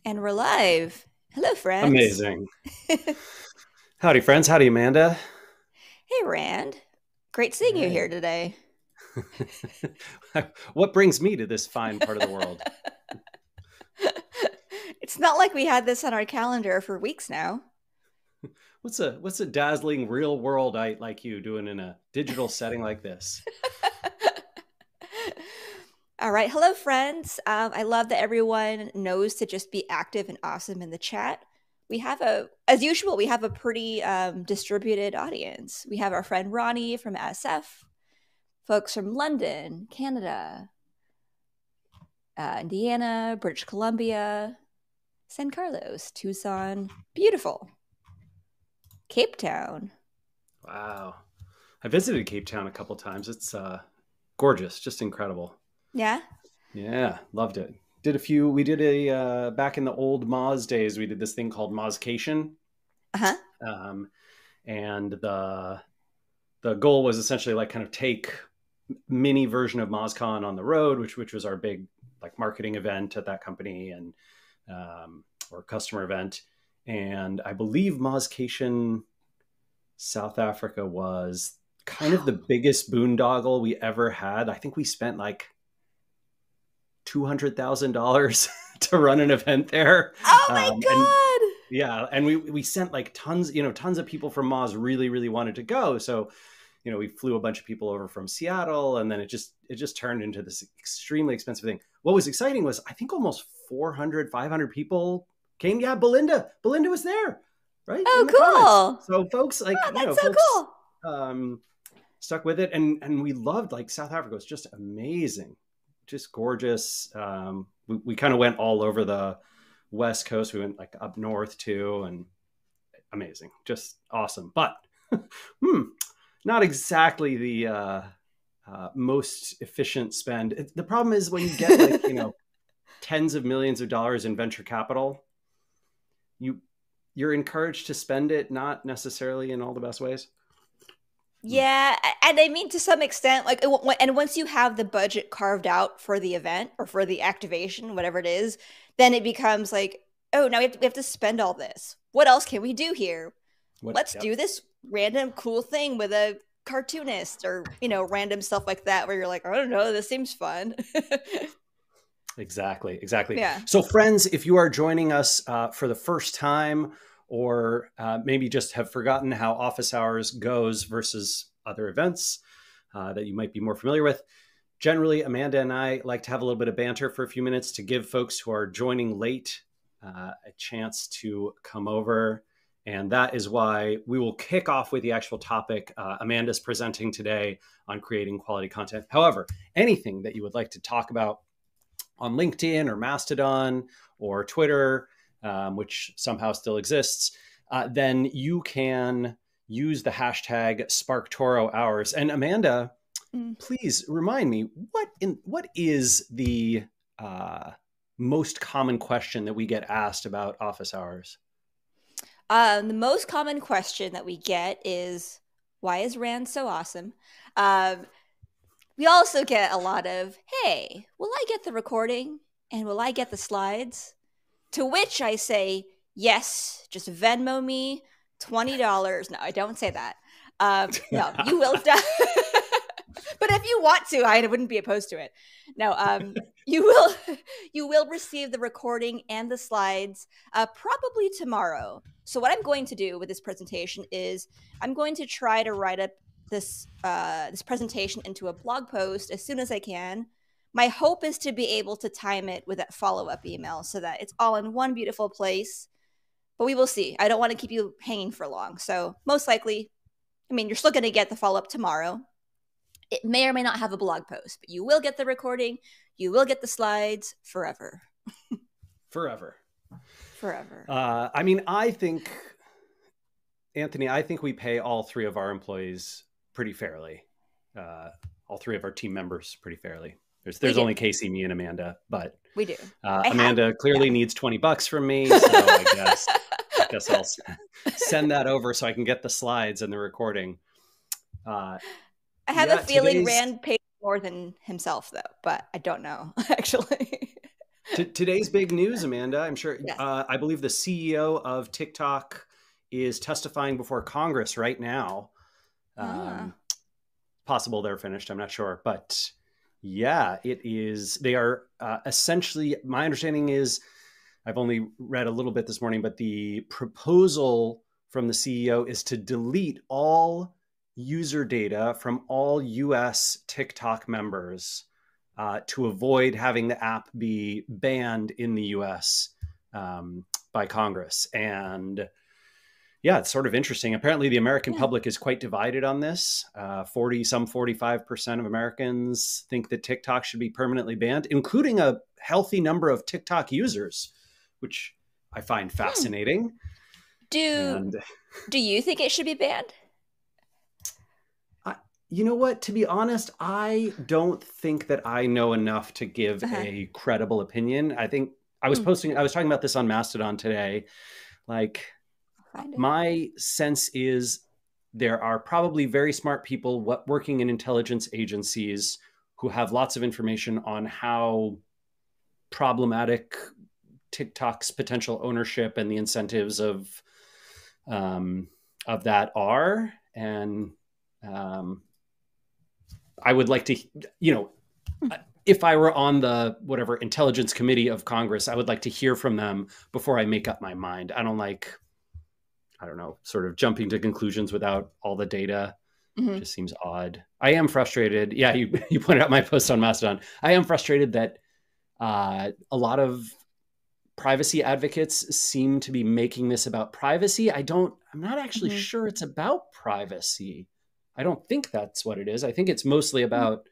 And we're live. Hello, friends. Amazing. Hey, Howdy, friends. Howdy, Amanda. Rand. Great seeing you here Hey. today. What brings me to this fine part of the world? It's not like we had this on our calendar for weeks now. What's a dazzling real worldite like you doing in a digital setting like this? All right. Hello, friends. I love that everyone knows to just be active and awesome in the chat. As usual, we have a pretty distributed audience. We have our friend Ronnie from SF, folks from London, Canada, Indiana, British Columbia, San Carlos, Tucson, beautiful. Cape Town. Wow. I visited Cape Town a couple times. It's gorgeous, just incredible. Yeah. Yeah, loved it. We did back in the old Moz days, we did this thing called Mozcation. Uh huh. Um, and the goal was essentially like kind of take mini version of MozCon on the road, which was our big like marketing event at that company and or customer event. And I believe Mozcation South Africa was kind of Wow. the biggest boondoggle we ever had. I think we spent like $200,000 to run an event there. Oh my And God. yeah, and we sent like tons of people from Moz really wanted to go. So we flew a bunch of people over from Seattle, and then it just turned into this extremely expensive thing. What was exciting was I think almost 400, 500 people came. Yeah, Belinda was there, right in Oh, the comments. cool. So folks, Oh, that's so folks cool. um, stuck with it, and we loved like South Africa was just amazing, just gorgeous. We kind of went all over the West Coast. We went like up north too, and amazing, just awesome. But not exactly the most efficient spend. The problem is when you get like tens of millions of dollars in venture capital, you you're encouraged to spend it not necessarily in all the best ways. Hmm. Yeah, and I mean to some extent, like, and once you have the budget carved out for the event or for the activation, whatever it is, then it becomes like, oh, now we have to spend all this. What else can we do here? What? Let's Yep. do this random cool thing with a cartoonist or random stuff like that where you're like, I don't know, this seems fun. Exactly. Yeah. So, friends, if you are joining us for the first time, or maybe just have forgotten how office hours goes versus other events that you might be more familiar with, generally, Amanda and I like to have a little bit of banter for a few minutes to give folks who are joining late a chance to come over. And that is why we will kick off with the actual topic Amanda's presenting today on creating quality content. However, anything that you would like to talk about on LinkedIn or Mastodon or Twitter, which somehow still exists, then you can use the hashtag SparkToro hours. And Amanda, Mm. please remind me what is the most common question that we get asked about office hours? The most common question that we get is, why is Rand so awesome? Um, we also get a lot of, hey, will I get the recording and will I get the slides? To which I say, yes, just Venmo me $20. No, I don't say that. No, you will. But if you want to, I wouldn't be opposed to it. No, you will. You will receive the recording and the slides probably tomorrow. So what I'm going to do with this presentation is I'm going to try to write up this presentation into a blog post as soon as I can. My hope is to be able to time it with that follow up email so that it's all in one beautiful place. But we will see. I don't want to keep you hanging for long. So most likely, I mean, you're still going to get the follow up tomorrow. It may or may not have a blog post, but you will get the recording. You will get the slides forever. Forever. Forever. I mean, I think, Anthony, I think we pay all three of our employees pretty fairly. All three of our team members pretty fairly. We There's do. only Casey, me, and Amanda, but We do. I have, Amanda yeah. clearly needs $20 from me, so I guess I'll send that over so I can get the slides and the recording. Uh, I have a yeah, feeling today's Rand paid more than himself, though, but I don't know, actually. Today's big news, Amanda, I'm sure, Yes. I believe the CEO of TikTok is testifying before Congress right now. Ah. Um, Possible they're finished, I'm not sure. But yeah, it is. They are essentially, my understanding is, I've only read a little bit this morning, but the proposal from the CEO is to delete all user data from all US TikTok members to avoid having the app be banned in the US by Congress. And yeah, it's sort of interesting. Apparently, the American Yeah. public is quite divided on this. 45% of Americans think that TikTok should be permanently banned, including a healthy number of TikTok users, which I find Hmm. fascinating. Do And do you think it should be banned? I, you know what? To be honest, I don't think that I know enough to give Uh-huh. a credible opinion. I think Hmm. I was talking about this on Mastodon today. Like, I'll find it. my sense is there are probably very smart people working in intelligence agencies who have lots of information on how problematic TikTok's potential ownership and the incentives of that are. And um, I would like to, you know, Hmm. if I were on the whatever intelligence committee of Congress, I would like to hear from them before I make up my mind. I don't know, sort of jumping to conclusions without all the data. Hmm. Just seems odd. I am frustrated. Yeah, you pointed out my post on Mastodon. I am frustrated that a lot of privacy advocates seem to be making this about privacy. I'm not actually Hmm. sure it's about privacy. I don't think that's what it is. I think it's mostly about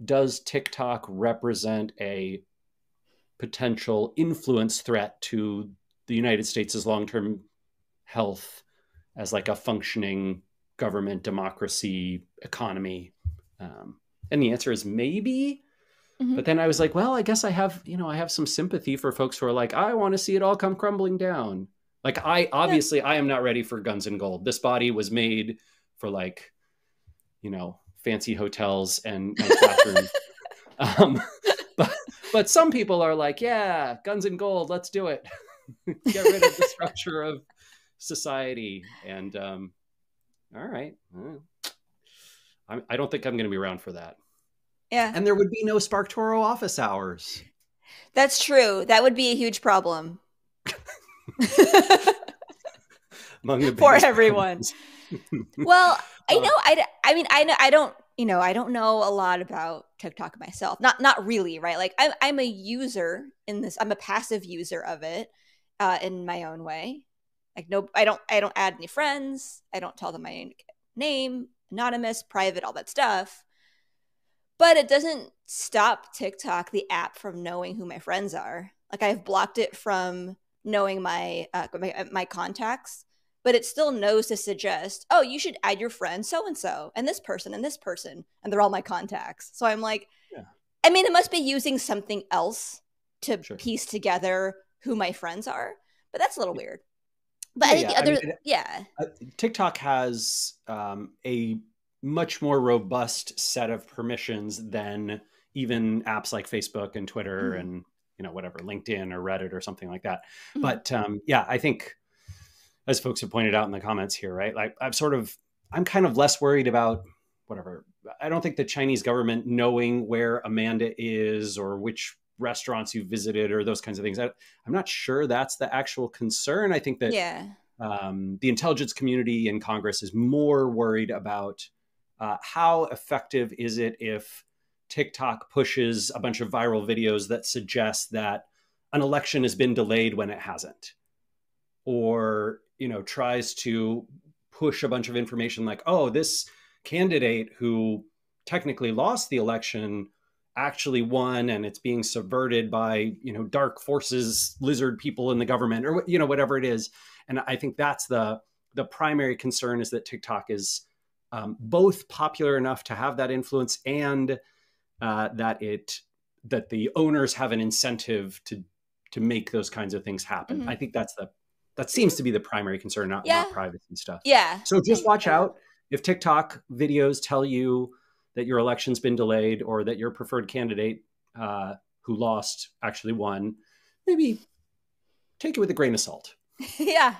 does TikTok represent a potential influence threat to the United States' long-term health as like a functioning government, democracy, economy? And the answer is maybe. Hmm. But then I was like, well, I guess I have some sympathy for folks who are like, I want to see it all come crumbling down. Like, Yeah. I am not ready for guns and gold. This body was made for like, fancy hotels and nice bathrooms. Um, but some people are like, yeah, guns and gold, let's do it. Get rid of the structure of society. And all right, I don't think I'm going to be around for that. Yeah. And there would be no SparkToro office hours That's true. That would be a huge problem among the for biggest everyone. problems. Well, I uh, know I mean I don't, I don't know a lot about TikTok myself. Not really, right? Like I'm a user in this. I'm a passive user of it in my own way. Like no, I don't add any friends. I don't tell them my name, anonymous, private, all that stuff. But it doesn't stop TikTok, the app, from knowing who my friends are. Like I've blocked it from knowing my contacts, but it still knows to suggest, oh, you should add your friend so and this person, and they're all my contacts. So I'm like, yeah, I mean, it must be using something else to sure. piece together who my friends are, but that's a little weird. But I Yeah, think yeah. the I mean, other, yeah, TikTok has a much more robust set of permissions than even apps like Facebook and Twitter mm-hmm. and whatever, LinkedIn or Reddit or something like that. Mm-hmm. But yeah, I think, as folks have pointed out in the comments here, right? Like I'm kind of less worried about whatever. I don't think the Chinese government knowing where Amanda is or which restaurants you visited or those kinds of things. I'm not sure that's the actual concern. I think that Yeah, the intelligence community in Congress is more worried about how effective is it if TikTok pushes a bunch of viral videos that suggest that an election has been delayed when it hasn't, or tries to push a bunch of information like, oh, this candidate who technically lost the election actually won and it's being subverted by dark forces, lizard people in the government, or whatever it is. And I think that's the primary concern, is that TikTok is both popular enough to have that influence, and that the owners have an incentive to make those kinds of things happen. mm-hmm. I think that seems to be the primary concern, Yeah, not privacy stuff. yeah. So just watch I out if TikTok videos tell you that your election's been delayed or that your preferred candidate who lost actually won, maybe take it with a grain of salt. Yeah.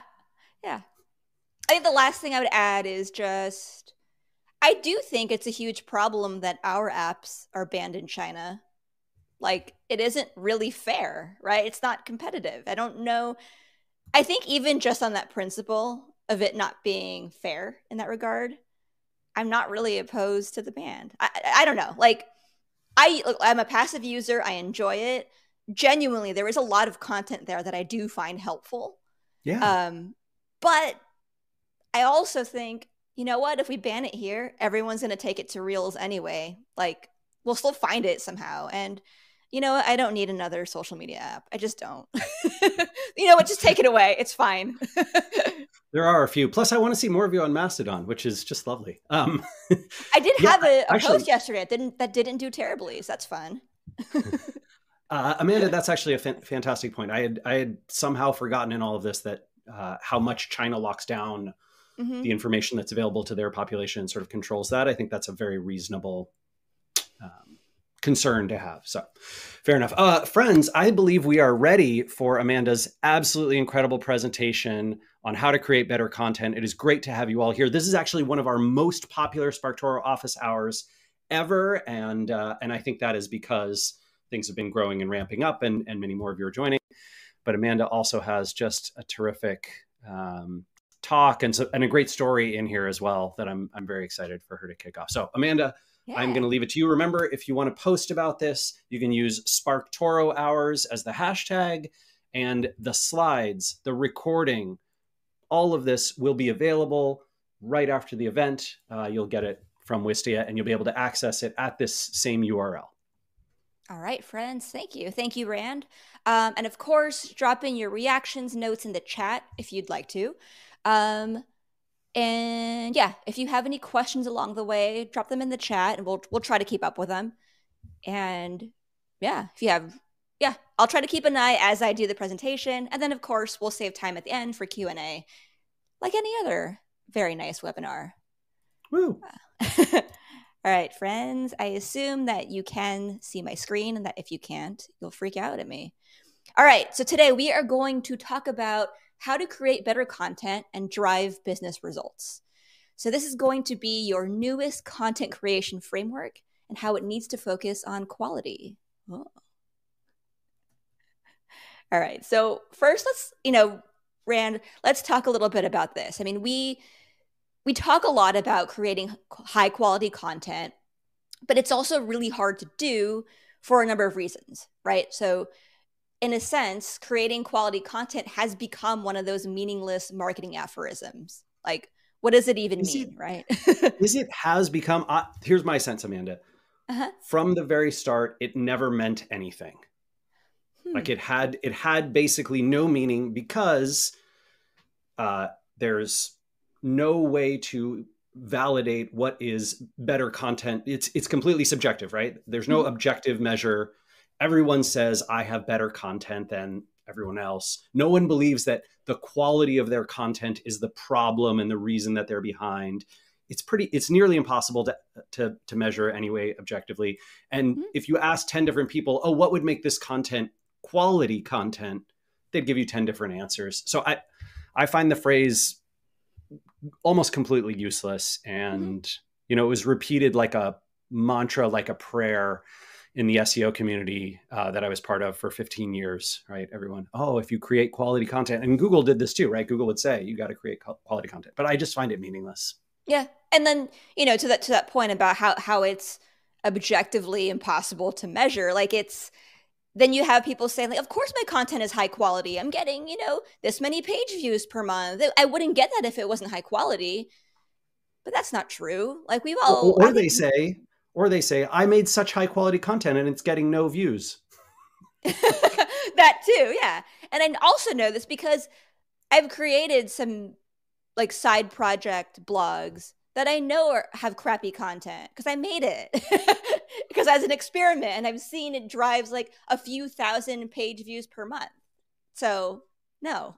Yeah. I think the last thing I would add is just I do think it's a huge problem that our apps are banned in China. Like, it isn't really fair, right? It's not competitive. I don't know. I think even just on that principle of it not being fair in that regard, I'm not really opposed to the ban. I don't know. Like, I'm a passive user. I enjoy it. Genuinely, there is a lot of content there that I do find helpful. Yeah. Um, but I also think, you know what? If we ban it here, everyone's going to take it to Reels anyway. Like, we'll still find it somehow. And you know what? I don't need another social media app. I just don't. You know what? Just take it away. It's fine. There are a few. Plus, I want to see more of you on Mastodon, which is just lovely. I did Yeah, have a actually, post yesterday that didn't do terribly, so that's fun. Amanda, that's actually a fantastic point. I had somehow forgotten in all of this that how much China locks down Mm-hmm. the information that's available to their population and sort of controls that. I think that's a very reasonable concern to have. So fair enough. Friends, I believe we are ready for Amanda's absolutely incredible presentation on how to create better content. It is great to have you all here. This is actually one of our most popular SparkToro office hours ever. And I think that is because things have been growing and ramping up and many more of you are joining. But Amanda also has just a terrific talk and a great story in here as well that I'm very excited for her to kick off. So Amanda, I'm going to leave it to you. Remember, if you want to post about this, you can use SparkToro hours as the hashtag, and the slides, the recording, all of this will be available right after the event. You'll get it from Wistia and you'll be able to access it at this same URL. All right, friends. Thank you. Thank you, Rand. And of course, drop in your reactions, notes in the chat if you'd like to. And yeah, if you have any questions along the way, drop them in the chat and we'll try to keep up with them. And yeah, if you have I'll try to keep an eye as I do the presentation. And then of course, we'll save time at the end for Q&A like any other very nice webinar. Woo. All right, friends, I assume that you can see my screen and that if you can't, you'll freak out at me. All right, so today we are going to talk about how to create better content and drive business results. So this is going to be your newest content creation framework and how it needs to focus on quality. Oh. All right, so first let's, Rand, let's talk a little bit about this. I mean, we talk a lot about creating high quality content, but it's also really hard to do for a number of reasons, right? So in a sense, creating quality content has become one of those meaningless marketing aphorisms. Like, what does it even mean, right? It has become, here's my sense, Amanda. From the very start, it never meant anything. Like it had basically no meaning because there's no way to validate what is better content. It's completely subjective, right? There's no objective measure. Everyone says I have better content than everyone else. No one believes that the quality of their content is the problem and the reason that they're behind. It's nearly impossible to measure anyway objectively. And if you ask 10 different people, oh, what would make this content quality content? They'd give you 10 different answers. So I find the phrase almost completely useless. And, it was repeated like a mantra, like a prayer in the SEO community that I was part of for 15 years, right? Everyone, oh, if you create quality content, and Google did this too, right? Google would say, you got to create quality content, but I just find it meaningless. Yeah. And then, to that point about how it's objectively impossible to measure, like then you have people saying, like, of course my content is high quality. I'm getting, this many page views per month. I wouldn't get that if it wasn't high quality. But that's not true. Like we've all or they say, I made such high quality content and it's getting no views. That too, yeah. And I also know this because I've created some like side project blogs that I know have crappy content because I made it because as an experiment, and I've seen it drives like a few thousand page views per month. So no.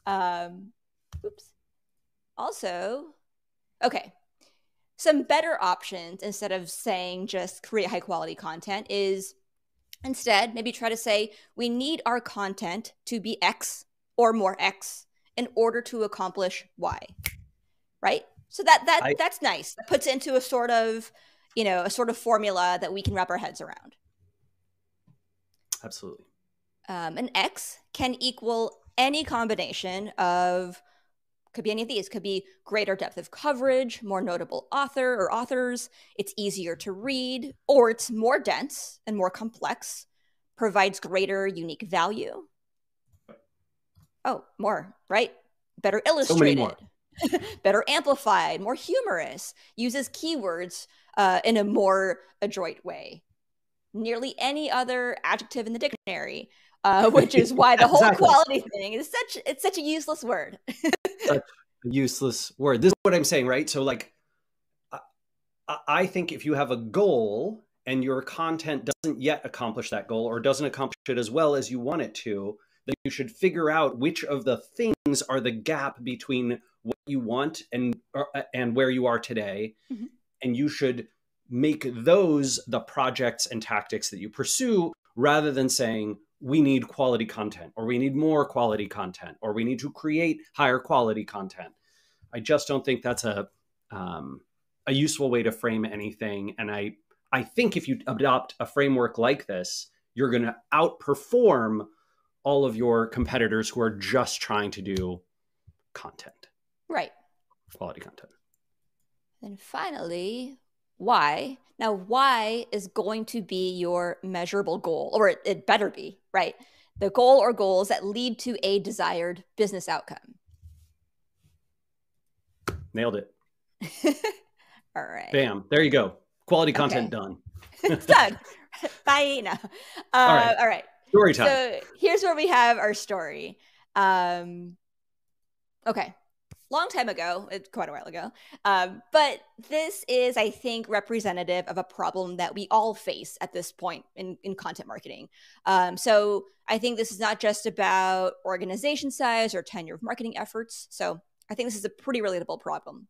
Oops. Also, okay. Some better options instead of saying just create high quality content is Instead, maybe try to say, we need our content to be X or more X in order to accomplish Y, right? So that's nice. That puts it into a sort of, a sort of formula that we can wrap our heads around. Absolutely. An X can equal any combination of, could be any of these, could be greater depth of coverage, more notable author or authors, it's easier to read, or it's more dense and more complex, provides greater unique value. Oh, more, right? Better illustrated, so better amplified, more humorous, uses keywords in a more adroit way. Nearly any other adjective in the dictionary, which is why the whole quality thing is such a useless word. Such a useless word. This is what I'm saying, right? So like, I think if you have a goal and your content doesn't yet accomplish that goal or doesn't accomplish it as well as you want it to, then you should figure out which of the things are the gap between what you want and where you are today. Mm-hmm. And you should make those the projects and tactics that you pursue, rather than saying, we need quality content, or we need more quality content, or we need to create higher quality content. I just don't think that's a useful way to frame anything. And I think if you adopt a framework like this, you're going to outperform all of your competitors who are just trying to do content. Right. Quality content. And finally, why? Now, why is going to be your measurable goal, or it better be, right? The goal or goals that lead to a desired business outcome. Nailed it. All right. Bam. There you go. Quality content done. It's done. Bye. No. All right. Story time. So here's where we have our story. Okay. Long time ago, quite a while ago. But this is, I think, representative of a problem that we all face at this point in content marketing. So I think this is not just about organization size or tenure of marketing efforts. So I think this is a pretty relatable problem.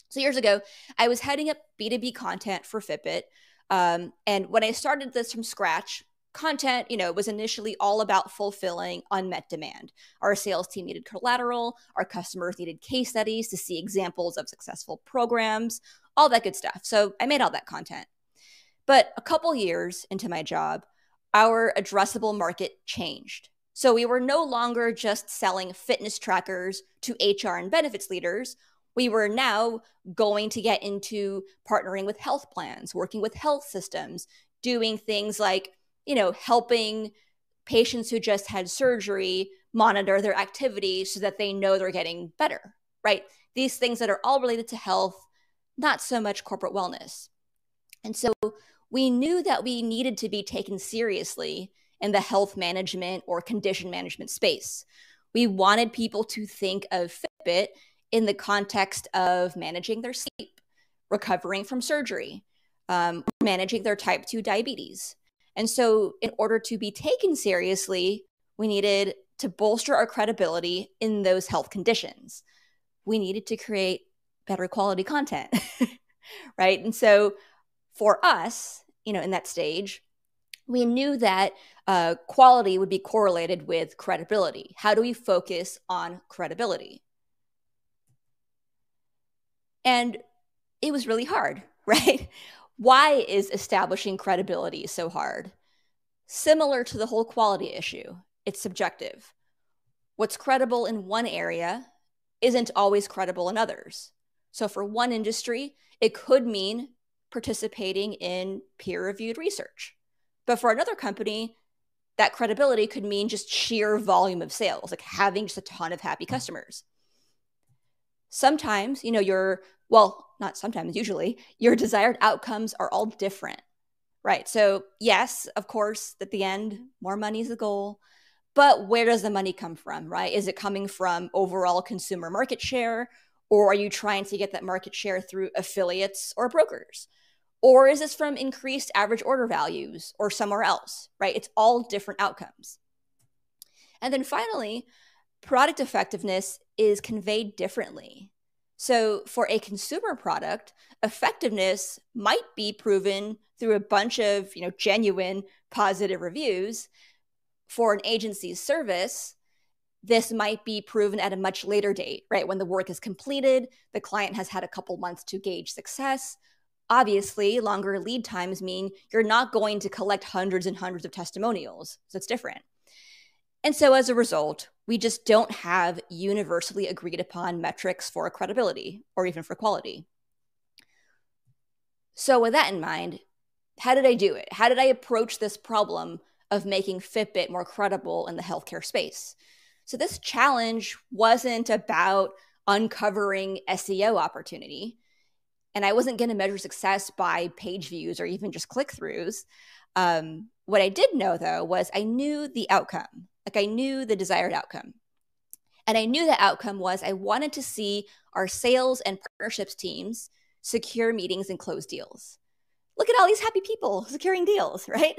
So years ago, I was heading up B2B content for Fitbit. And when I started this from scratch, content, was initially all about fulfilling unmet demand. Our sales team needed collateral. Our customers needed case studies to see examples of successful programs, all that good stuff. So I made all that content. But a couple years into my job, our addressable market changed. So we were no longer just selling fitness trackers to HR and benefits leaders. We were now going to get into partnering with health plans, working with health systems, doing things like helping patients who just had surgery monitor their activity so that they know they're getting better, right? These things that are all related to health, not so much corporate wellness. And so we knew that we needed to be taken seriously in the health management or condition management space. We wanted people to think of Fitbit in the context of managing their sleep, recovering from surgery, managing their type 2 diabetes. And so in order to be taken seriously, we needed to bolster our credibility in those health conditions. We needed to create better quality content, right? And so for us, in that stage, we knew that quality would be correlated with credibility. How do we focus on credibility? And it was really hard, right? Why is establishing credibility so hard? Similar to the whole quality issue, it's subjective. What's credible in one area isn't always credible in others. So for one industry, it could mean participating in peer-reviewed research. But for another company, that credibility could mean just sheer volume of sales, like having just a ton of happy customers. Sometimes, not sometimes, usually, your desired outcomes are all different, right? So yes, of course, at the end, more money is the goal, but where does the money come from, right? Is it coming from overall consumer market share, or are you trying to get that market share through affiliates or brokers? Or is this from increased average order values or somewhere else, right? It's all different outcomes. And then finally, product effectiveness is conveyed differently. So for a consumer product, effectiveness might be proven through a bunch of, genuine positive reviews. For an agency's service, this might be proven at a much later date, right? When the work is completed, the client has had a couple months to gauge success. Obviously, longer lead times mean you're not going to collect hundreds and hundreds of testimonials. So it's different. And so as a result, we just don't have universally agreed upon metrics for credibility or even for quality. So with that in mind, how did I do it? How did I approach this problem of making Fitbit more credible in the healthcare space? So this challenge wasn't about uncovering SEO opportunity. And I wasn't going to measure success by page views or even just click-throughs. What I did know, though, was I knew the outcome. Like I knew the desired outcome. And I knew the outcome was I wanted to see our sales and partnerships teams secure meetings and close deals. Look at all these happy people securing deals, right?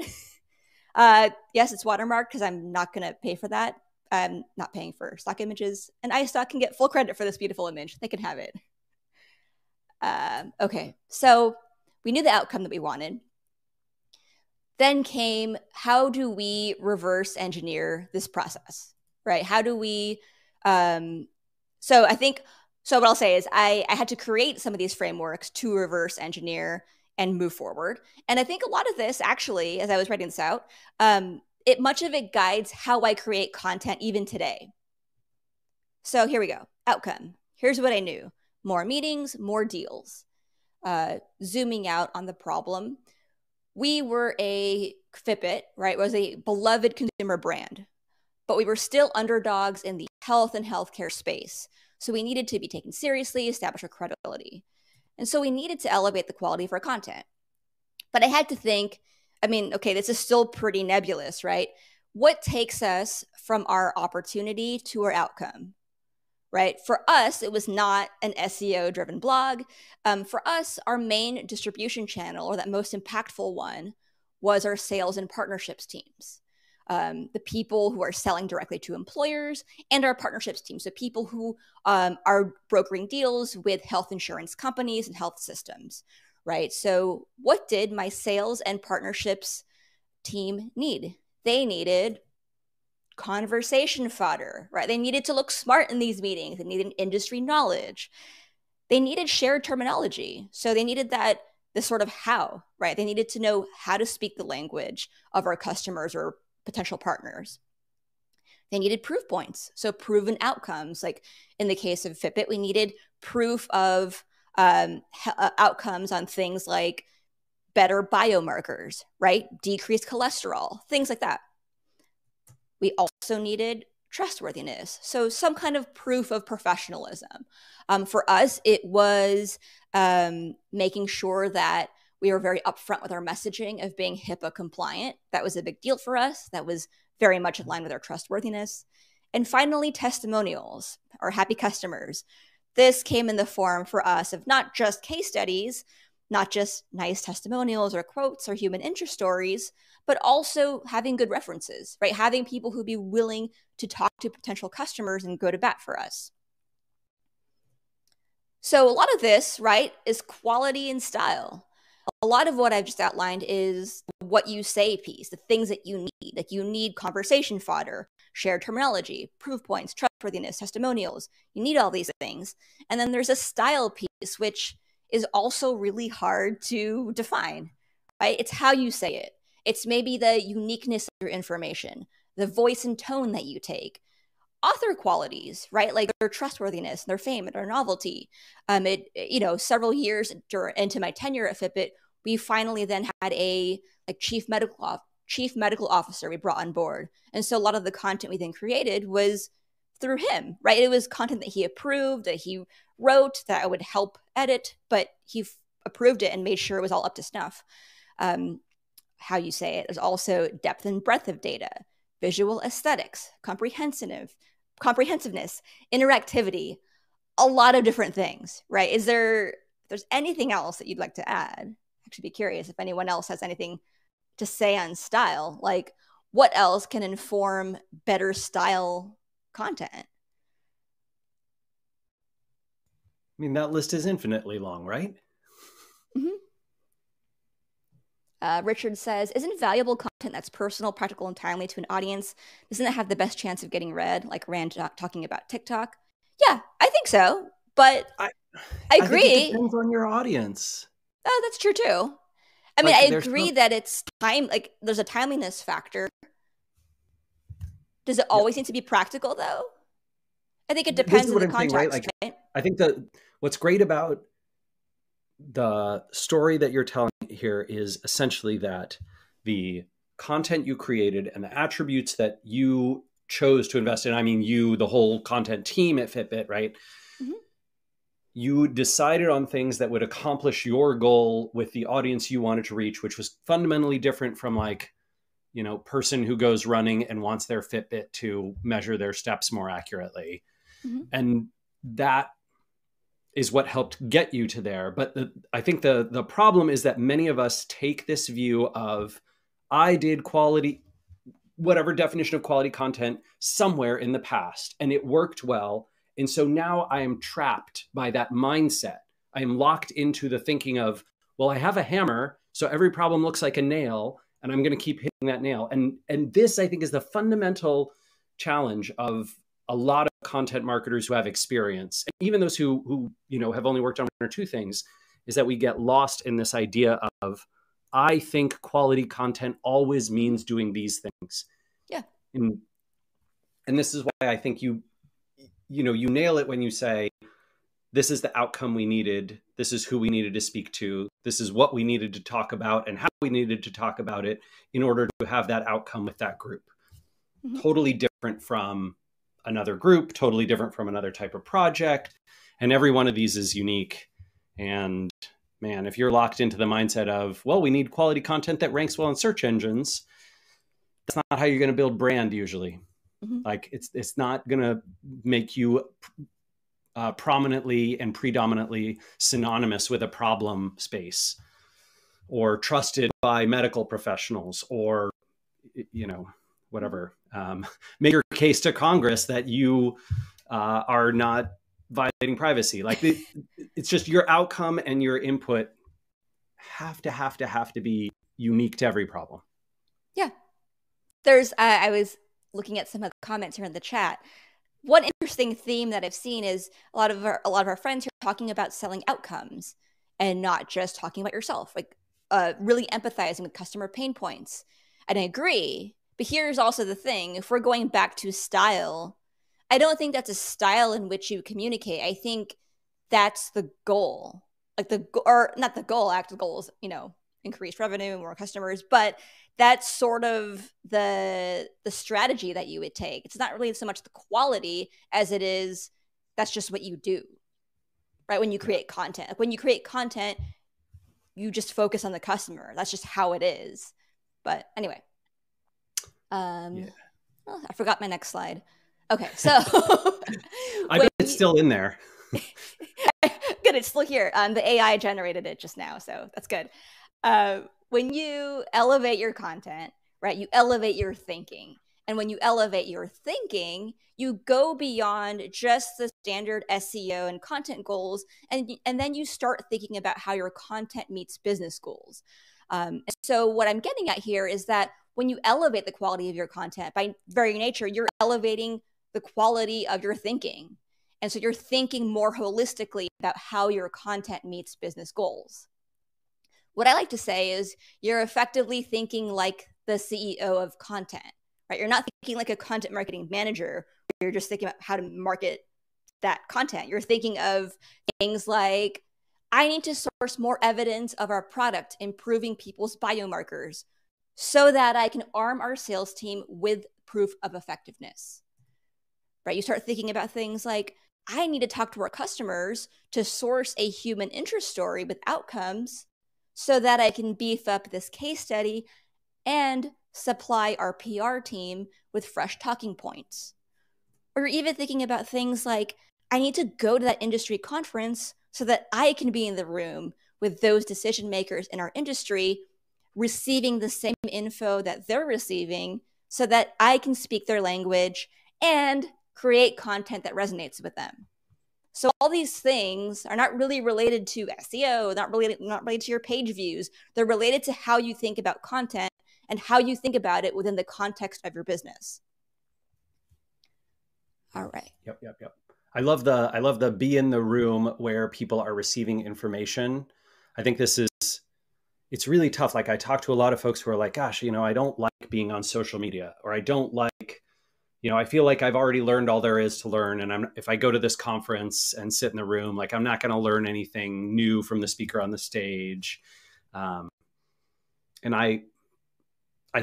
Yes, it's watermarked because I'm not going to pay for that. I'm not paying for stock images. And iStock can get full credit for this beautiful image. They can have it. Okay, so we knew the outcome that we wanted. Then came, how do we reverse engineer this process, right? How do we, so what I'll say is I had to create some of these frameworks to reverse engineer and move forward. And I think a lot of this actually, as I was writing this out, much of it guides how I create content even today. So here we go, outcome. Here's what I knew. More meetings, more deals. Zooming out on the problem, we were a Fitbit, right? It was a beloved consumer brand, but we were still underdogs in the health and healthcare space. So we needed to be taken seriously, establish our credibility. And so we needed to elevate the quality of our content. But I had to think, okay, this is still pretty nebulous, right? What takes us from our opportunity to our outcome? Right? For us, it was not an SEO-driven blog. For us, our main distribution channel, or that most impactful one, was our sales and partnerships teams. The people who are selling directly to employers, and our partnerships team. So people who are brokering deals with health insurance companies and health systems, right? So what did my sales and partnerships team need? They needed conversation fodder, right? They needed to look smart in these meetings. They needed industry knowledge. They needed shared terminology. So they needed this sort of how, right? They needed to know how to speak the language of our customers or potential partners. They needed proof points. So proven outcomes. Like in the case of Fitbit, we needed proof of outcomes on things like better biomarkers, right? Decreased cholesterol, things like that. We also needed trustworthiness. So some kind of proof of professionalism. For us, it was making sure that we were very upfront with our messaging of being HIPAA compliant. That was a big deal for us. That was very much in line with our trustworthiness. And finally, testimonials or happy customers. This came in the form for us of not just case studies, not just nice testimonials or quotes or human interest stories, but also having good references, right? Having people who'd be willing to talk to potential customers and go to bat for us. So a lot of this, right, is quality and style. A lot of what I've just outlined is what you say piece, the things that you need. Like you need conversation fodder, shared terminology, proof points, trustworthiness, testimonials. You need all these things. And then there's a style piece, which is also really hard to define, right? It's how you say it. It's maybe the uniqueness of your information, the voice and tone that you take. Author qualities, right? Like their trustworthiness, their fame, and their novelty. Several years into my tenure at Fitbit, we finally then had a chief medical officer we brought on board. And so a lot of the content we then created was through him, right? It was content that he approved, that he wrote, that I would help edit, but he approved it and made sure it was all up to snuff. How you say it is also depth and breadth of data, visual aesthetics, comprehensiveness, interactivity, a lot of different things, right? If there's anything else that you'd like to add? I'd actually be curious if anyone else has anything to say on style, like what else can inform better style content? mean, that list is infinitely long, right? Mm-hmm. Richard says, isn't valuable content that's personal, practical, and timely to an audience, doesn't it have the best chance of getting read, like Rand talking about TikTok? Yeah, I think so. But I, I I think it agree. depends on your audience. Oh, that's true too. I mean, Like I there's agree some, that it's time, like there's a timeliness factor. Does it yeah, always need to be practical though? I think it this depends is on what the I'm saying, right? context, Like right? I think that what's great about the story that you're telling here is essentially that the content you created and the attributes that you chose to invest in, I mean, you, the whole content team at Fitbit, right? Mm-hmm. You decided on things that would accomplish your goal with the audience you wanted to reach, which was fundamentally different from like, you know, person who goes running and wants their Fitbit to measure their steps more accurately. Mm-hmm. And that is what helped get you to there. But I think the problem is that many of us take this view of I did quality, whatever definition of quality content somewhere in the past, and it worked well. And so now I am trapped by that mindset. I am locked into the thinking of, well, I have a hammer, so every problem looks like a nail, and I'm going to keep hitting that nail. And this, I think, is the fundamental challenge of a lot of content marketers who have experience, and even those who you know have only worked on one or two things, is that we get lost in this idea of I think quality content always means doing these things. Yeah. And and this is why I think you know you nail it when you say this is the outcome we needed, this is who we needed to speak to, this is what we needed to talk about and how we needed to talk about it in order to have that outcome with that group. Mm-hmm. Totally different from another group, totally different from another type of project, and every one of these is unique. And man, if you're locked into the mindset of, well, we need quality content that ranks well in search engines, that's not how you're going to build brand usually. Mm-hmm. Like it's not going to make you prominently and predominantly synonymous with a problem space or trusted by medical professionals or, you know, whatever. Make your case to Congress that you are not violating privacy. Like it's just your outcome and your input have to be unique to every problem. Yeah. There's, I was looking at some of the comments here in the chat. One interesting theme that I've seen is a lot of our friends here talking about selling outcomes and not just talking about yourself, like really empathizing with customer pain points. And I agree. But here's also the thing: if we're going back to style, I don't think that's a style in which you communicate. I think that's the goal, like or not the goal. Actual goal is, you know, increase revenue, more customers, but that's sort of the strategy that you would take. It's not really so much the quality as it is that's just what you do, right? When you create content, like when you create content, you just focus on the customer. That's just how it is. But anyway, Yeah. oh, I forgot my next slide. Okay, so I bet it's still in there. good, it's still here. The AI generated it just now, so that's good. When you elevate your content, right, you elevate your thinking. And when you elevate your thinking, you go beyond just the standard SEO and content goals, and then you start thinking about how your content meets business goals. So what I'm getting at here is that when you elevate the quality of your content, by very nature, you're elevating the quality of your thinking. And so you're thinking more holistically about how your content meets business goals. What I like to say is you're effectively thinking like the CEO of content, right? You're not thinking like a content marketing manager. You're just thinking about how to market that content. You're thinking of things like, I need to source more evidence of our product improving people's biomarkers so that I can arm our sales team with proof of effectiveness, right? You start thinking about things like, I need to talk to our customers to source a human interest story with outcomes so that I can beef up this case study and supply our PR team with fresh talking points. Or you're even thinking about things like, I need to go to that industry conference so that I can be in the room with those decision makers in our industry, receiving the same info that they're receiving so that I can speak their language and create content that resonates with them. So all these things are not really related to SEO, not related to your page views. They're related to how you think about content and how you think about it within the context of your business. All right. Yep. I love the be in the room where people are receiving information. I think it's really tough. Like I talk to a lot of folks who are like, gosh, I don't like being on social media, or I don't like, I feel like I've already learned all there is to learn. And if I go to this conference and sit in the room, like I'm not going to learn anything new from the speaker on the stage. And I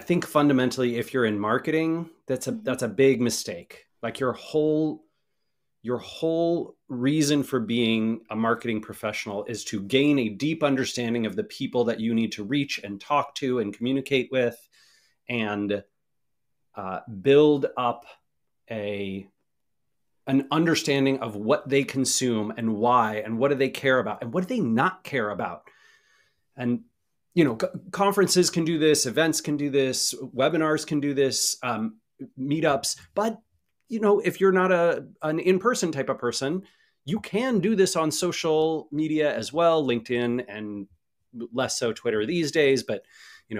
think fundamentally, if you're in marketing, that's a big mistake. Like your whole reason for being a marketing professional is to gain a deep understanding of the people that you need to reach and talk to and communicate with, and build up an understanding of what they consume and why, and what do they care about and what do they not care about. And conferences can do this, events can do this, webinars can do this, meetups. But if you're not an in-person type of person, you can do this on social media as well, LinkedIn, and less so Twitter these days, but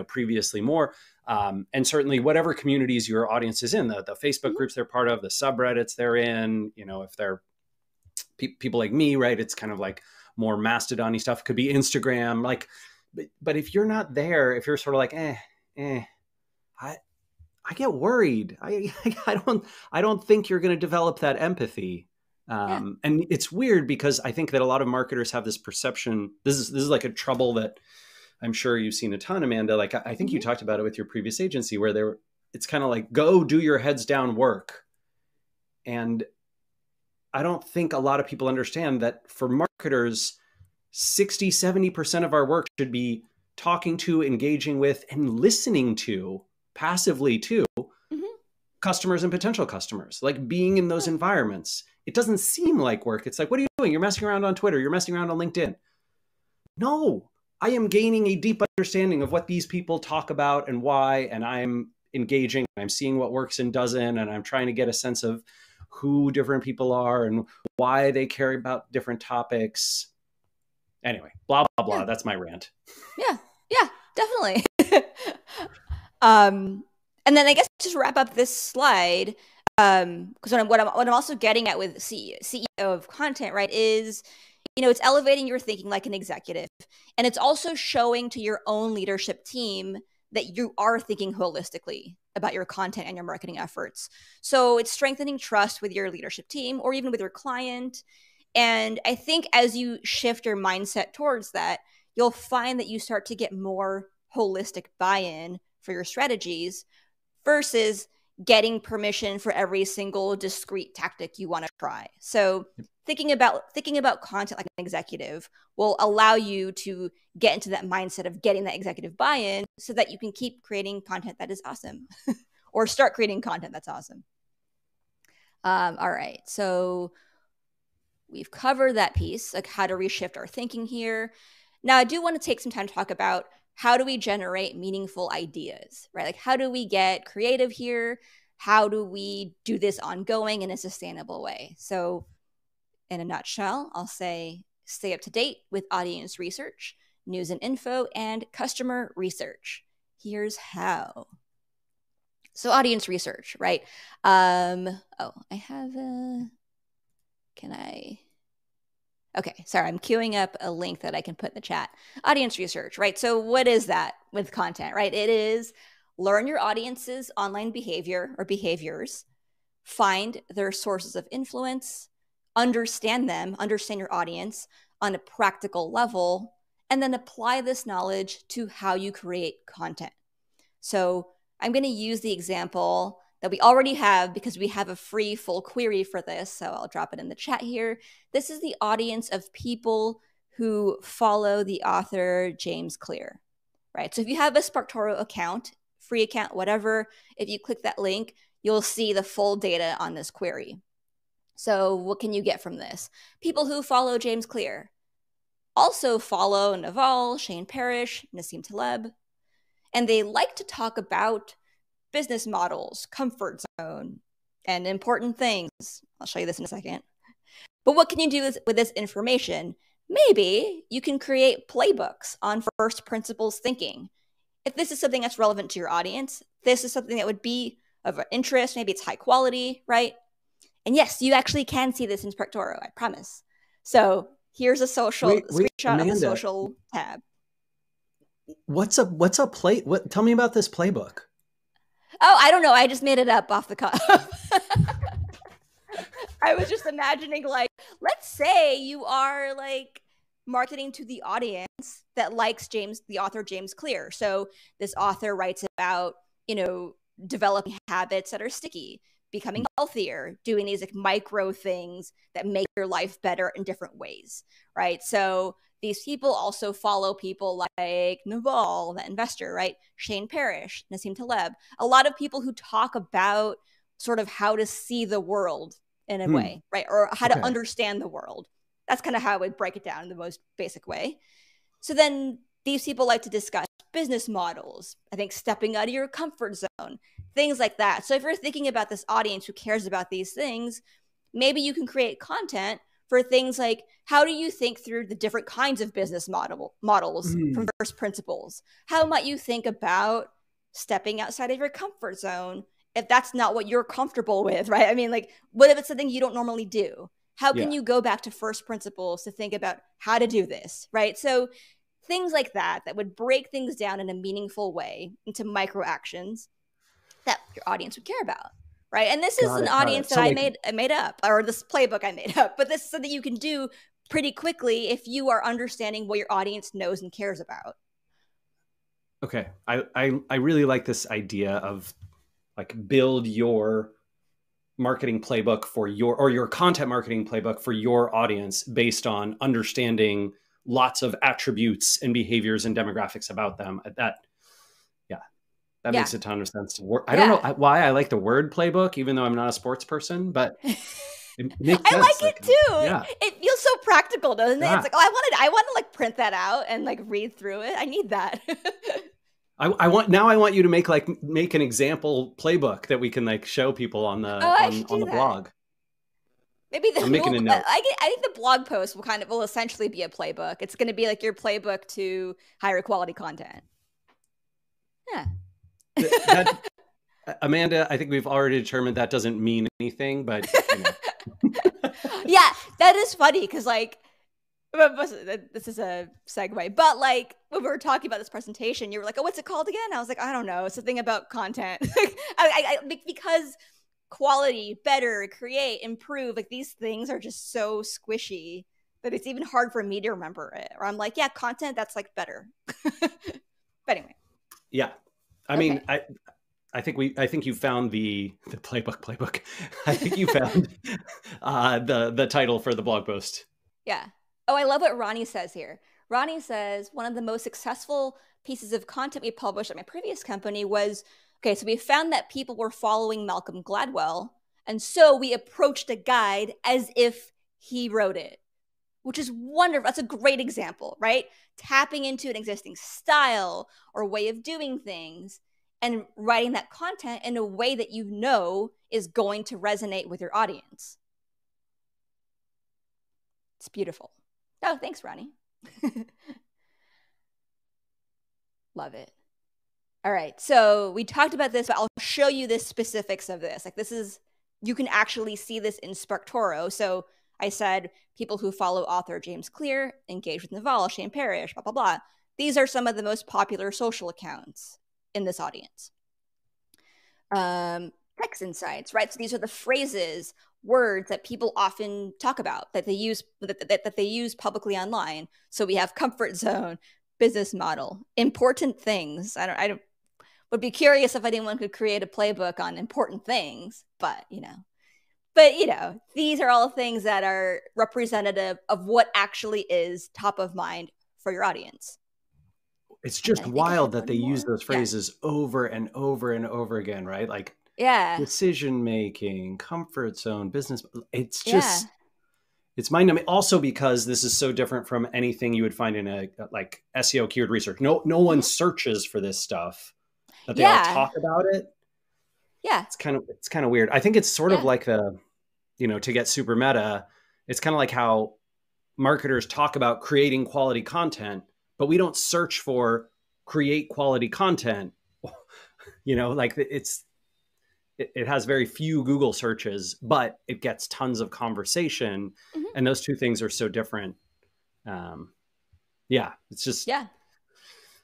previously more. And certainly whatever communities your audience is in, the Facebook groups they're part of, the subreddits they're in, if they're people like me, right? It's kind of like more Mastodon-y stuff. Could be Instagram, like. But if you're not there, if you're sort of like, I get worried. I don't think you're going to develop that empathy. And it's weird because I think that a lot of marketers have this perception. This is like a trouble that I'm sure you've seen a ton, Amanda. Like I think you talked about it with your previous agency, where it's kind of like, go do your heads down work. And I don't think a lot of people understand that for marketers, 60, 70% of our work should be talking to, engaging with, and listening to, passively to, customers and potential customers, like being in those environments. It doesn't seem like work. It's like, what are you doing? You're messing around on Twitter. You're messing around on LinkedIn. No, I am gaining a deep understanding of what these people talk about and why, and I'm engaging. I'm seeing what works and doesn't, and I'm trying to get a sense of who different people are and why they care about different topics. Anyway, blah, blah, blah. That's my rant. Yeah, definitely. And then I guess just wrap up this slide, because what I'm also getting at with CEO of content, right, is, it's elevating your thinking like an executive. And it's also showing to your own leadership team that you are thinking holistically about your content and your marketing efforts. So it's strengthening trust with your leadership team or even with your client. And I think as you shift your mindset towards that, you'll find that you start to get more holistic buy-in for your strategies versus getting permission for every single discrete tactic you want to try. So thinking about content like an executive will allow you to get into that mindset of getting that executive buy-in so that you can keep creating content that is awesome or start creating content that's awesome. All right. So we've covered that piece, like how to reshift our thinking here. Now, I do want to take some time to talk about how do we generate meaningful ideas, right? Like how do we get creative here? How do we do this ongoing in a sustainable way? So in a nutshell, I'll say stay up to date with audience research, news and info, and customer research. Here's how. So audience research, right? I have a... Okay, sorry, I'm queuing up a link that I can put in the chat. Audience research, right? So what is that with content, right? It is learn your audience's online behavior or behaviors, find their sources of influence, understand your audience on a practical level, and then apply this knowledge to how you create content. So I'm going to use the example that we already have because we have a free full query for this. So I'll drop it in the chat here. This is the audience of people who follow the author James Clear, right? So if you have a SparkToro account, free account, whatever, if you click that link, you'll see the full data on this query. So what can you get from this? People who follow James Clear also follow Naval, Shane Parrish, Nassim Taleb, and they like to talk about business models, comfort zone, and important things. I'll show you this in a second. But what can you do with this information? Maybe you can create playbooks on first principles thinking. If this is something that's relevant to your audience, this is something that would be of interest, maybe it's high quality, right? And yes, you actually can see this in SparkToro, I promise. So here's a social Wait, screenshot of the Amanda, social tab. Tell me about this playbook. Oh, I don't know. I just made it up off the cuff. I was just imagining, like, let's say you are like marketing to the audience that likes the author James Clear. So this author writes about, developing habits that are sticky, becoming healthier, doing these like micro things that make your life better in different ways, right? So these people also follow people like Naval, the investor, right? Shane Parrish, Nassim Taleb, a lot of people who talk about sort of how to see the world in a way, right? Or how to understand the world. That's kind of how I would break it down in the most basic way. So then these people like to discuss business models, I think stepping out of your comfort zone, things like that. So if you're thinking about this audience who cares about these things, maybe you can create content for things like, how do you think through the different kinds of business models from first principles? How might you think about stepping outside of your comfort zone if that's not what you're comfortable with, right? I mean, like, what if it's something you don't normally do? How can you go back to first principles to think about how to do this, right? So things like that would break things down in a meaningful way into micro actions that your audience would care about, right? And this is an audience that I made up, or this playbook I made up, but this is something you can do pretty quickly if you are understanding what your audience knows and cares about. Okay, I really like this idea of like build your marketing playbook for your content marketing playbook for your audience based on understanding lots of attributes and behaviors and demographics about them. That makes a ton of sense. I don't know why I like the word playbook, even though I'm not a sports person, but it makes sense. I like it too. Yeah. It feels so practical, doesn't it? It's like, oh, I want to like print that out and like read through it. I need that. I want you to make an example playbook that we can like show people on the on the blog. Maybe I'm making a note. I think the blog post will essentially be a playbook. It's going to be like your playbook to higher quality content. Yeah. Amanda, I think we've already determined that doesn't mean anything, but yeah, that is funny because like this is a segue, but like when we were talking about this presentation, you were like, "Oh, what's it called again?" I was like, "I don't know. It's something about content." Because quality, better, create, improve, like these things are just so squishy that it's even hard for me to remember it. Or I'm like, yeah, content, that's like better. But anyway. Yeah. I mean, I think you found the playbook. I think you found the title for the blog post. Yeah. Oh, I love what Ronnie says here. Ronnie says one of the most successful pieces of content we published at my previous company was, okay, so we found that people were following Malcolm Gladwell, and so we approached a guide as if he wrote it, which is wonderful. That's a great example, right? Tapping into an existing style or way of doing things and writing that content in a way that you know is going to resonate with your audience. It's beautiful. Oh, thanks, Ronnie. Love it. All right, so we talked about this, but I'll show you the specifics of this. Like this is, you can actually see this in SparkToro. So I said people who follow author James Clear, engage with Naval, Shane Parrish, blah, blah, blah. These are some of the most popular social accounts in this audience. Text insights, right? So these are the phrases, words that people often talk about that they use that they use publicly online. So we have comfort zone, business model, important things. I don't would be curious if anyone could create a playbook on important things, but these are all things that are representative of what actually is top of mind for your audience. It's just wild that they use those phrases over and over and over again, right? Like decision making, comfort zone, business. It's just it's mind-numbing. Also because this is so different from anything you would find in a like SEO keyword research. No one searches for this stuff, but they all talk about it. Yeah, it's kind of weird. I think it's sort of like the, to get super meta, It's kind of like how marketers talk about creating quality content, but we don't search for create quality content. Like it has very few Google searches, but it gets tons of conversation. Mm-hmm. And those two things are so different. It's just Yeah.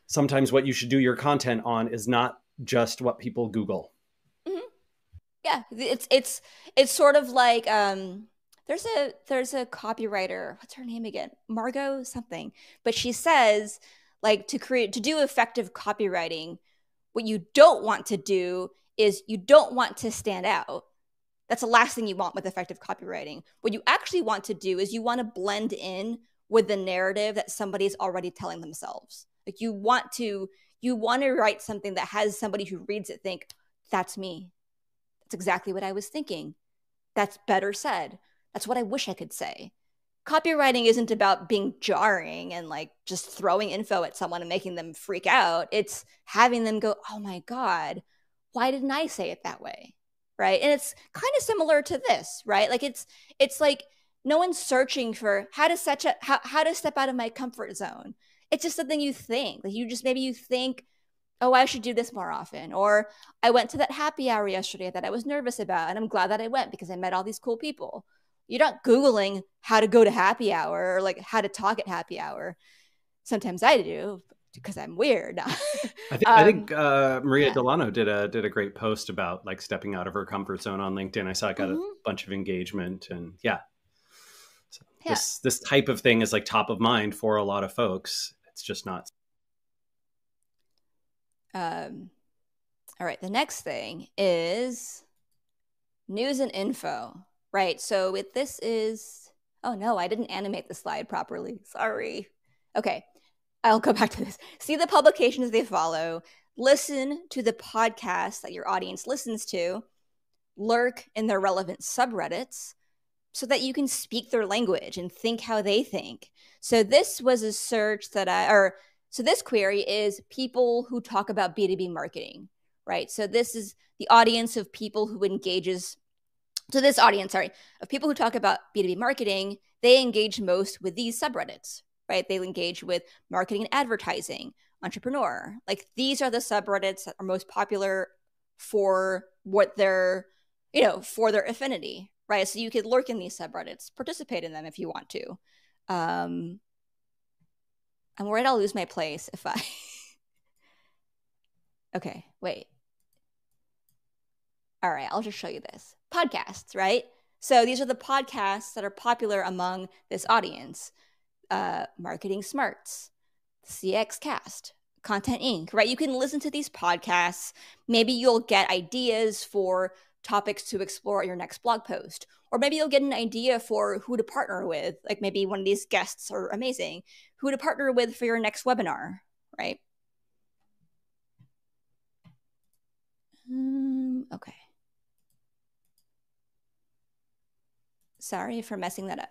sometimes what you should do your content on is not just what people Google. Mm-hmm. Yeah, it's sort of like there's a copywriter, what's her name again? Margot something. But she says like to do effective copywriting, what you don't want to do is you don't want to stand out. That's the last thing you want with effective copywriting. What you actually want to do is you want to blend in with the narrative that somebody's already telling themselves. Like you want to write something that has somebody who reads it think, that's me. That's exactly what I was thinking. That's better said. That's what I wish I could say. Copywriting isn't about being jarring and like just throwing info at someone and making them freak out. It's having them go, oh my God, why didn't I say it that way? Right. And it's kind of similar to this, right? Like it's like no one's searching for how to step out of my comfort zone. It's just something you think. Like maybe you think, oh, I should do this more often. Or I went to that happy hour yesterday that I was nervous about, and I'm glad that I went because I met all these cool people. You're not Googling how to go to happy hour or like how to talk at happy hour. Sometimes I do because I'm weird. I think Maria Yeah. Delano did a great post about like stepping out of her comfort zone on LinkedIn. I saw it got a bunch of engagement, and so Yeah. this type of thing is like top of mind for a lot of folks. It's just not. All right. The next thing is news and info, right? So this is, oh no, I didn't animate the slide properly. Sorry. Okay. I'll go back to this. See the publications they follow, listen to the podcasts that your audience listens to, lurk in their relevant subreddits so that you can speak their language and think how they think. So this was a search so this query is people who talk about B2B marketing, right? So this is the audience of people who engages so this audience, sorry, of people who talk about B2B marketing, they engage most with these subreddits, right? They engage with marketing and advertising, entrepreneur. Like these are the subreddits that are most popular for what they're, for their affinity, right? So you could lurk in these subreddits, participate in them if you want to. I'm worried I'll lose my place if I. Okay, wait. All right, I'll just show you this. Podcasts, right? So these are the podcasts that are popular among this audience. Marketing Smarts, CX Cast, Content Inc., right? You can listen to these podcasts. Maybe you'll get ideas for topics to explore at your next blog post. Or maybe you'll get an idea for who to partner with. Like maybe one of these guests are amazing. Who to partner with for your next webinar, right? Okay. Sorry for messing that up.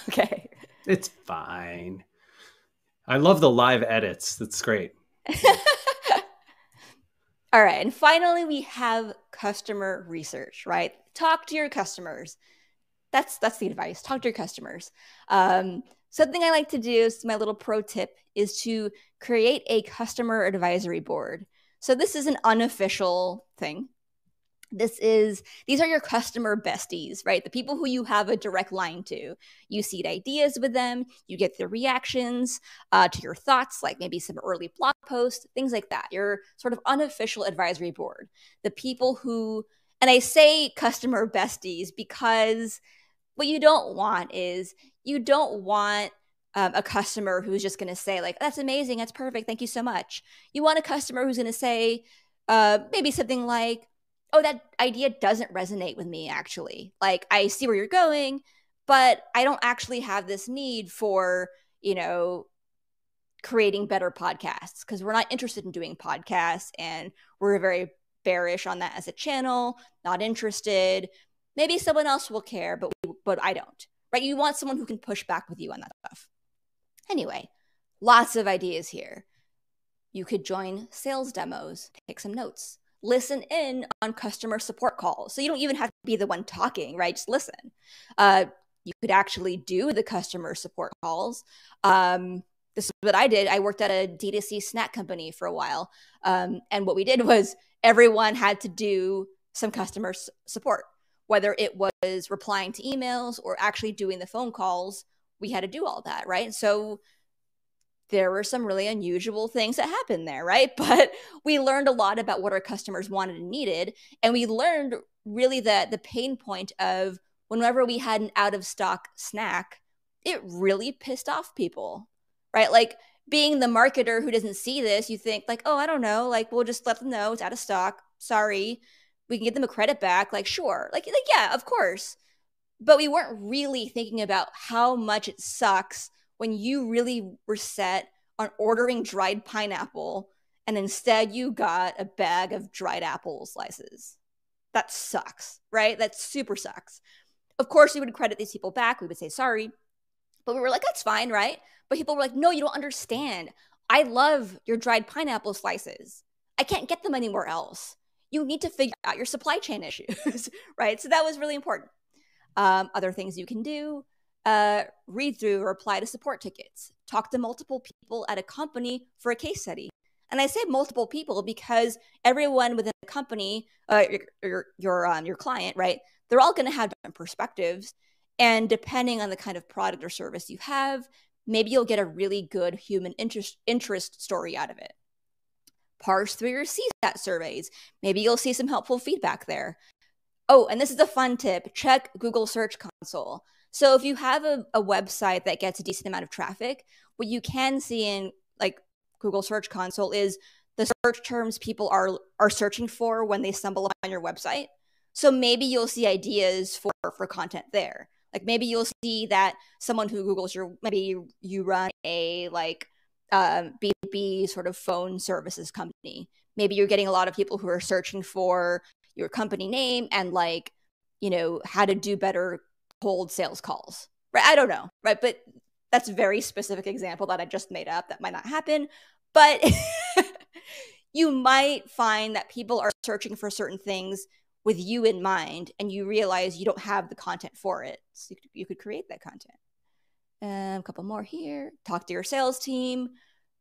Okay. It's fine. I love the live edits. That's great. All right. And finally, we have customer research, right? Talk to your customers. That's the advice. Talk to your customers. Something I like to do, is my little pro tip, is to create a customer advisory board. So this is an unofficial thing. These are your customer besties, right? The people who you have a direct line to. You seed ideas with them, you get their reactions to your thoughts, like maybe some early blog posts, things like that. Your sort of unofficial advisory board. The people who, and I say customer besties because what you don't want is you don't want a customer who's just going to say like, that's amazing, that's perfect, thank you so much. You want a customer who's going to say maybe something like, oh, that idea doesn't resonate with me, actually. Like, I see where you're going, but I don't actually have this need for, creating better podcasts because we're not interested in doing podcasts and we're very bearish on that as a channel, not interested. Maybe someone else will care, but I don't, right? You want someone who can push back with you on that stuff. Anyway, lots of ideas here. You could join sales demos, take some notes, listen in on customer support calls. So you don't even have to be the one talking, right? Just listen. you could actually do the customer support calls. This is what I did. I worked at a D2C snack company for a while. And what we did was everyone had to do some customer support, whether it was replying to emails or actually doing the phone calls. We had to do all that, right? So there were some really unusual things that happened there, right? But we learned a lot about what our customers wanted and needed. And we learned really that the pain point of whenever we had an out of stock snack, it really pissed off people, right? Like being the marketer who doesn't see this, you think like, oh, I don't know, like we'll just let them know it's out of stock. Sorry, we can give them a credit back. Like, sure, like yeah, of course. But we weren't really thinking about how much it sucks when you really were set on ordering dried pineapple and instead you got a bag of dried apple slices. That sucks, right? That super sucks. Of course, we would credit these people back. We would say sorry. But we were like, that's fine, right? But people were like, no, you don't understand. I love your dried pineapple slices. I can't get them anywhere else. You need to figure out your supply chain issues, right? So that was really important. Other things you can do, read through or apply to support tickets, talk to multiple people at a company for a case study. And I say multiple people because everyone within the company, your client, right? They're all going to have different perspectives. And depending on the kind of product or service you have, maybe you'll get a really good human interest story out of it. Parse through your CSAT surveys. Maybe you'll see some helpful feedback there. Oh, and this is a fun tip. Check Google Search Console. So if you have a website that gets a decent amount of traffic, what you can see in like Google Search Console is the search terms people are searching for when they stumble upon your website. So maybe you'll see ideas for content there. Like maybe you'll see that someone who Googles maybe you run a like B2B sort of phone services company. Maybe you're getting a lot of people who are searching for your company name and like, you know, how to do better cold sales calls, right? I don't know, right? But that's a very specific example that I just made up that might not happen. But you might find that people are searching for certain things with you in mind and you realize you don't have the content for it. So you could create that content. A couple more here. Talk to your sales team.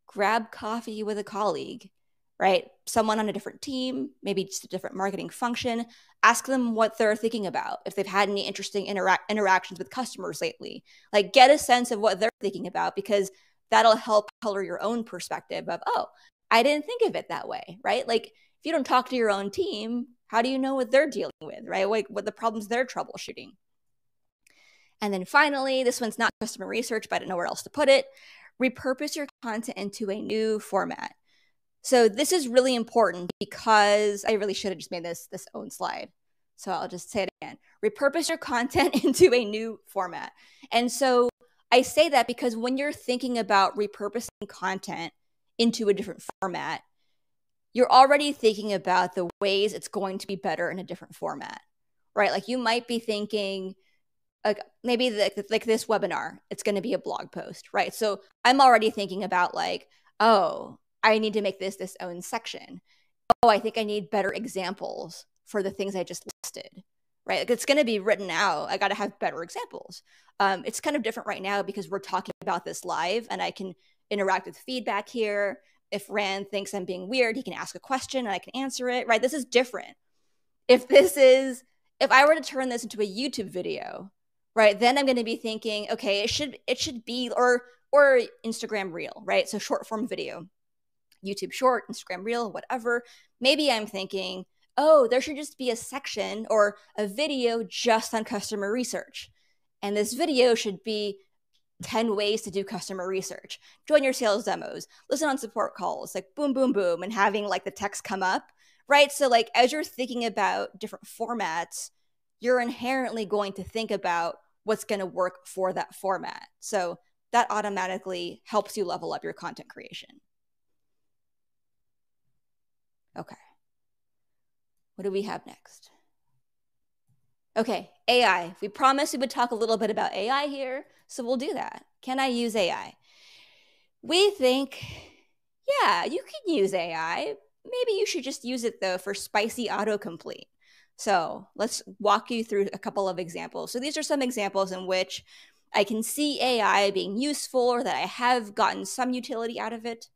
Grab coffee with a colleague, right? Someone on a different team, maybe just a different marketing function. Ask them what they're thinking about, if they've had any interesting interactions with customers lately. Like get a sense of what they're thinking about because that'll help color your own perspective of, oh, I didn't think of it that way, right? Like if you don't talk to your own team, how do you know what they're dealing with, right? Like what the problems they're troubleshooting. And then finally, this one's not customer research, but I don't know where else to put it. Repurpose your content into a new format. So this is really important because I really should have just made this own slide. So I'll just say it again. Repurpose your content into a new format. And so I say that because when you're thinking about repurposing content into a different format, you're already thinking about the ways it's going to be better in a different format, right? Like you might be thinking, like maybe like this webinar, it's going to be a blog post, right? So I'm already thinking about like, oh, I need to make this own section. Oh, I think I need better examples for the things I just listed, right? Like it's going to be written out. I got to have better examples. It's kind of different right now because we're talking about this live and I can interact with feedback here. If Rand thinks I'm being weird, he can ask a question and I can answer it, right? This is different. If I were to turn this into a YouTube video, right, then I'm going to be thinking, okay, it should be, or Instagram Reel, right? So short form video, YouTube Short, Instagram Reel, whatever. Maybe I'm thinking, oh, there should just be a section or a video just on customer research. And this video should be 10 ways to do customer research. Join your sales demos, listen on support calls, like boom, boom, boom, and having like the text come up, right? So like as you're thinking about different formats, you're inherently going to think about what's going to work for that format. So that automatically helps you level up your content creation. Okay. What do we have next? Okay, AI. We promised we would talk a little bit about AI here, so we'll do that. Can I use AI? We think, yeah, you can use AI. Maybe you should just use it though for spicy autocomplete. So let's walk you through a couple of examples. So these are some examples in which I can see AI being useful or that I have gotten some utility out of it.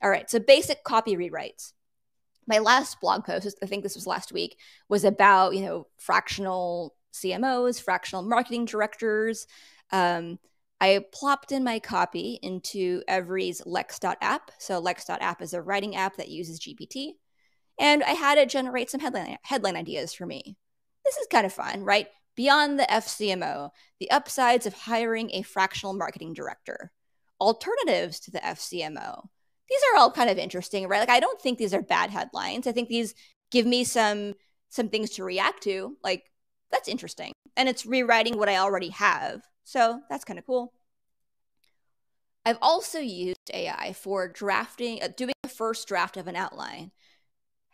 All right, so basic copy rewrites. My last blog post, I think this was last week, was about, fractional CMOs, fractional marketing directors. I plopped in my copy into Every's Lex.app. So Lex.app is a writing app that uses GPT. And I had it generate some headline ideas for me. This is kind of fun, right? Beyond the FCMO, the upsides of hiring a fractional marketing director, alternatives to the FCMO. These are all kind of interesting, right? Like, I don't think these are bad headlines. I think these give me some things to react to. Like, that's interesting. And it's rewriting what I already have. So that's kind of cool. I've also used AI for drafting, doing a first draft of an outline.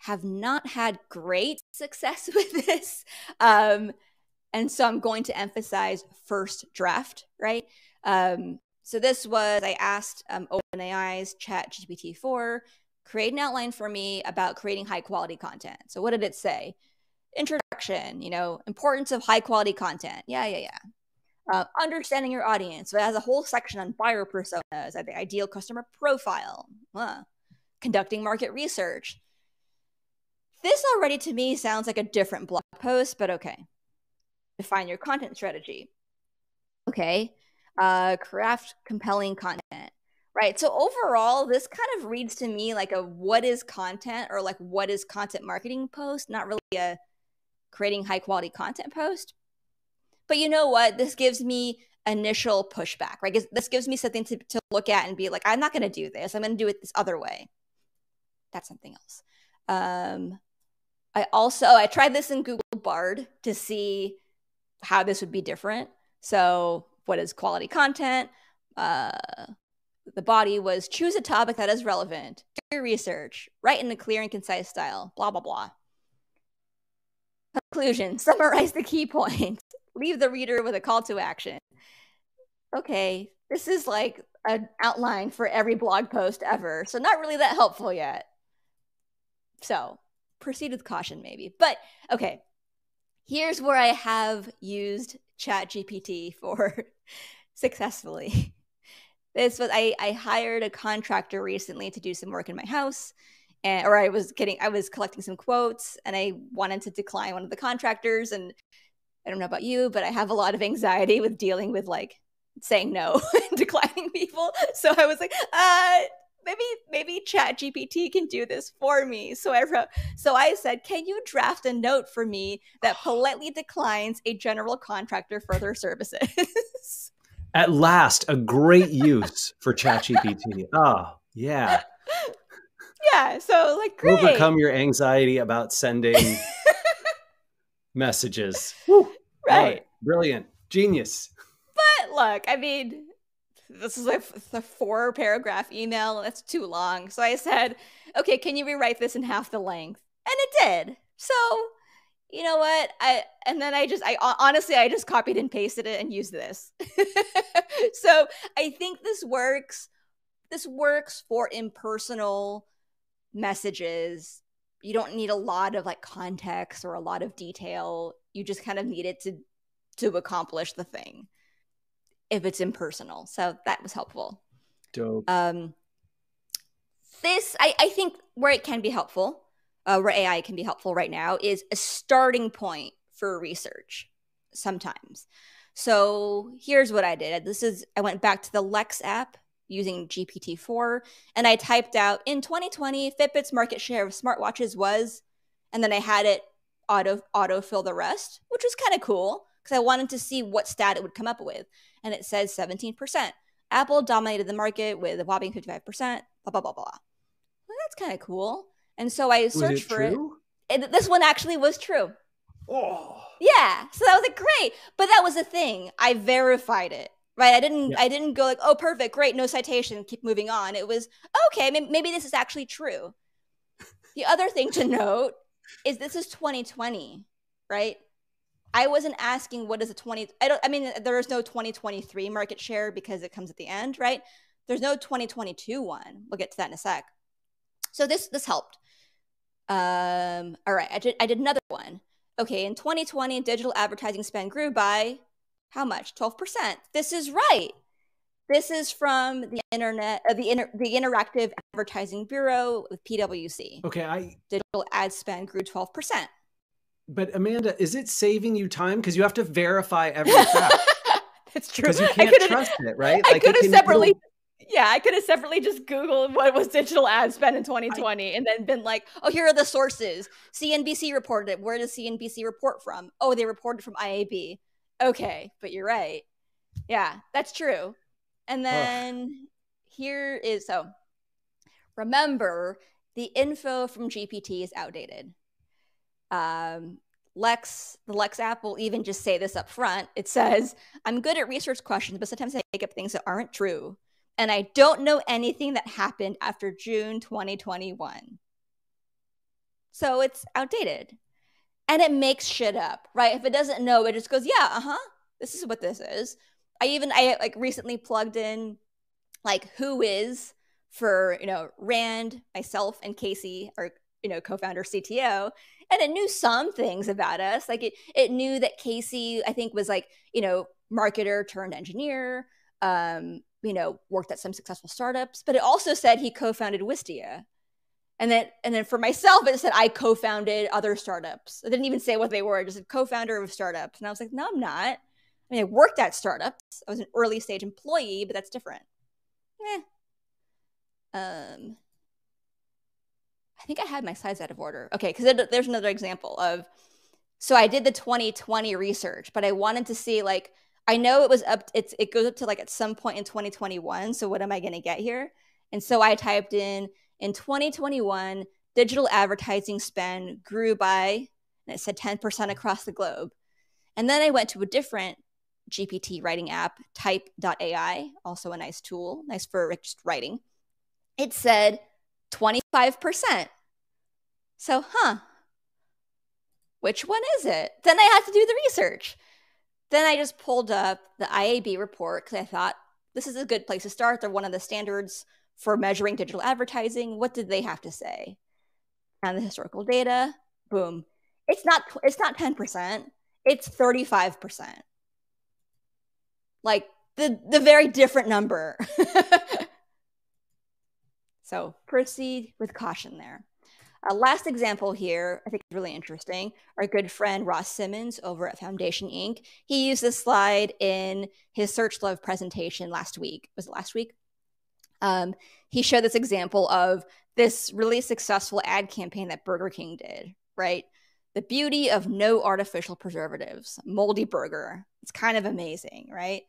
Have not had great success with this. And so I'm going to emphasize first draft, right? So this was, I asked OpenAI's ChatGPT-4, create an outline for me about creating high quality content. So what did it say? Introduction, importance of high quality content. Yeah. Understanding your audience. So it has a whole section on buyer personas, the ideal customer profile, conducting market research. This already to me sounds like a different blog post, but okay. Define your content strategy. Okay. Craft compelling content, right? So overall, this kind of reads to me like a what is content or like what is content marketing post, not really a creating high quality content post. But you know what? This gives me initial pushback, right? This gives me something to look at and be like, I'm not going to do this. I'm going to do it this other way. That's something else. I tried this in Google Bard to see how this would be different. So what is quality content? The body was choose a topic that is relevant, do your research, write in a clear and concise style, blah, blah, blah. Conclusion, summarize the key points, leave the reader with a call to action. Okay, this is like an outline for every blog post ever. So not really that helpful yet. So proceed with caution maybe. But okay, here's where I have used ChatGPT for successfully. This was I hired a contractor recently to do some work in my house, or I was collecting some quotes, and I wanted to decline one of the contractors. And I don't know about you, but I have a lot of anxiety with dealing with like saying no and declining people. So I was like, maybe ChatGPT can do this for me. So I said, can you draft a note for me that politely declines a general contractor for their services? At last, a great use for ChatGPT. Oh, yeah. Yeah, so like great. Overcome your anxiety about sending messages. Woo, right. Brilliant. Genius. But look, I mean, this is like the 4-paragraph email. That's too long. So I said, okay, can you rewrite this in half the length? And it did. So you know what? I honestly just copied and pasted it and used this. So I think this works. This works for impersonal messages. You don't need a lot of like context or a lot of detail. You just kind of need it to accomplish the thing if it's impersonal. So that was helpful. Dope. This, I think where it can be helpful, where AI can be helpful right now is a starting point for research sometimes. So here's what I did. I went back to the Lex app using GPT-4, and I typed out in 2020, Fitbit's market share of smartwatches was, and then I had it autofill the rest, which was kind of cool because I wanted to see what stat it would come up with. And it says 17%. Apple dominated the market with a whopping 55%, blah, blah, blah, blah. Well, that's kind of cool. And so I searched for it. And this one actually was true. Oh. Yeah. So that was like, great. But that was the thing. I verified it, right? I didn't go like, oh, perfect, great, no citation, keep moving on. It was, okay, maybe this is actually true. The other thing to note is this is 2020, right? I wasn't asking what is a 20. There is no 2023 market share because it comes at the end, right? There's no 2022 one. We'll get to that in a sec. So this helped. All right, I did another one. Okay, in 2020, digital advertising spend grew by how much? 12%. This is right. This is from the the Interactive Advertising Bureau with PwC. Okay, digital ad spend grew 12%. But Amanda, is it saving you time? Because you have to verify every fact. That's true. Because you can't trust it, right? I Like could it have can. separately. Yeah, I could have separately just Googled what was digital ad spend in 2020 and then been like, oh, here are the sources. CNBC reported it. Where does CNBC report from? Oh, they reported from IAB. Okay, but you're right. Yeah, that's true. And then here is so remember the info from GPT is outdated. The Lex app will even just say this up front. It says, I'm good at research questions, but sometimes I make up things that aren't true. And I don't know anything that happened after June 2021. So it's outdated. And it makes shit up, right? If it doesn't know, it just goes, yeah, this is what this is. I like recently plugged in like who is for, Rand, myself, and Casey, our, co-founder CTO, and it knew some things about us. Like it knew that Casey, I think, was like, marketer turned engineer, worked at some successful startups, but it also said he co-founded Wistia. And then for myself, it said I co-founded other startups. It didn't even say what they were. It just said co-founder of startups. And I was like, no, I'm not. I mean, I worked at startups. I was an early stage employee, but that's different. I think I had my slides out of order. Okay, because there's another example of, so I did the 2020 research, but I wanted to see, like, I know it was up, it goes up to like at some point in 2021. So what am I going to get here? And so I typed in 2021, digital advertising spend grew by, and it said 10% across the globe. And then I went to a different GPT writing app, type.ai, also a nice tool, nice for just writing. It said 25%. So, which one is it? Then I had to do the research. Then I just pulled up the IAB report because I thought this is a good place to start. They're one of the standards for measuring digital advertising. What did they have to say? And the historical data, boom. It's not 10%. It's 35%. Like the very different number. So proceed with caution there. Last example here, I think is really interesting. Our good friend Ross Simmons over at Foundation Inc. He used this slide in his Search Love presentation last week. Was it last week? He showed this example of this really successful ad campaign that Burger King did, right? The beauty of no artificial preservatives, moldy burger. It's kind of amazing, right?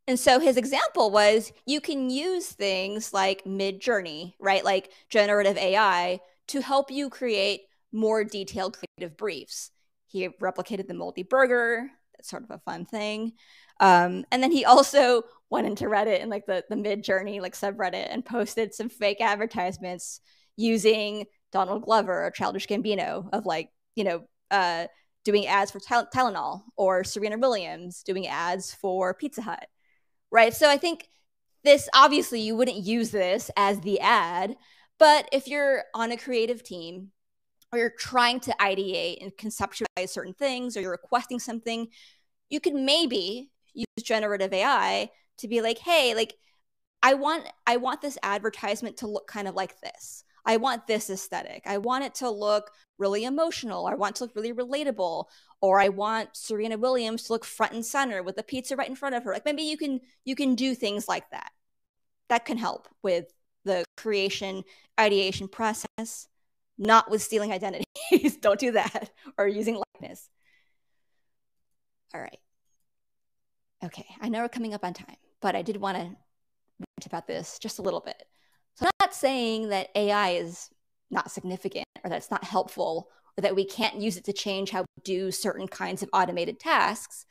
And so his example was you can use things like Midjourney, right? Like generative AI to help you create more detailed creative briefs. He replicated the moldy burger. That's sort of a fun thing. And then he also went into Reddit and like the Midjourney like subreddit and posted some fake advertisements using Donald Glover or Childish Gambino of like, doing ads for Tylenol, or Serena Williams doing ads for Pizza Hut. Right. So I think this, obviously you wouldn't use this as the ad, but if you're on a creative team or you're trying to ideate and conceptualize certain things, or you're requesting something, you could maybe use generative AI to be like, hey, like I want this advertisement to look kind of like this. I want this aesthetic. I want it to look really emotional. I want it to look really relatable. Or I want Serena Williams to look front and center with the pizza right in front of her. Like maybe you can do things like that. That can help with the creation, ideation process, not with stealing identities. Don't do that. Or using likeness. All right. Okay, I know we're coming up on time, but I did want to rant about this just a little bit. So I'm not saying that AI is not significant or that it's not helpful or that we can't use it to change how we do certain kinds of automated tasks.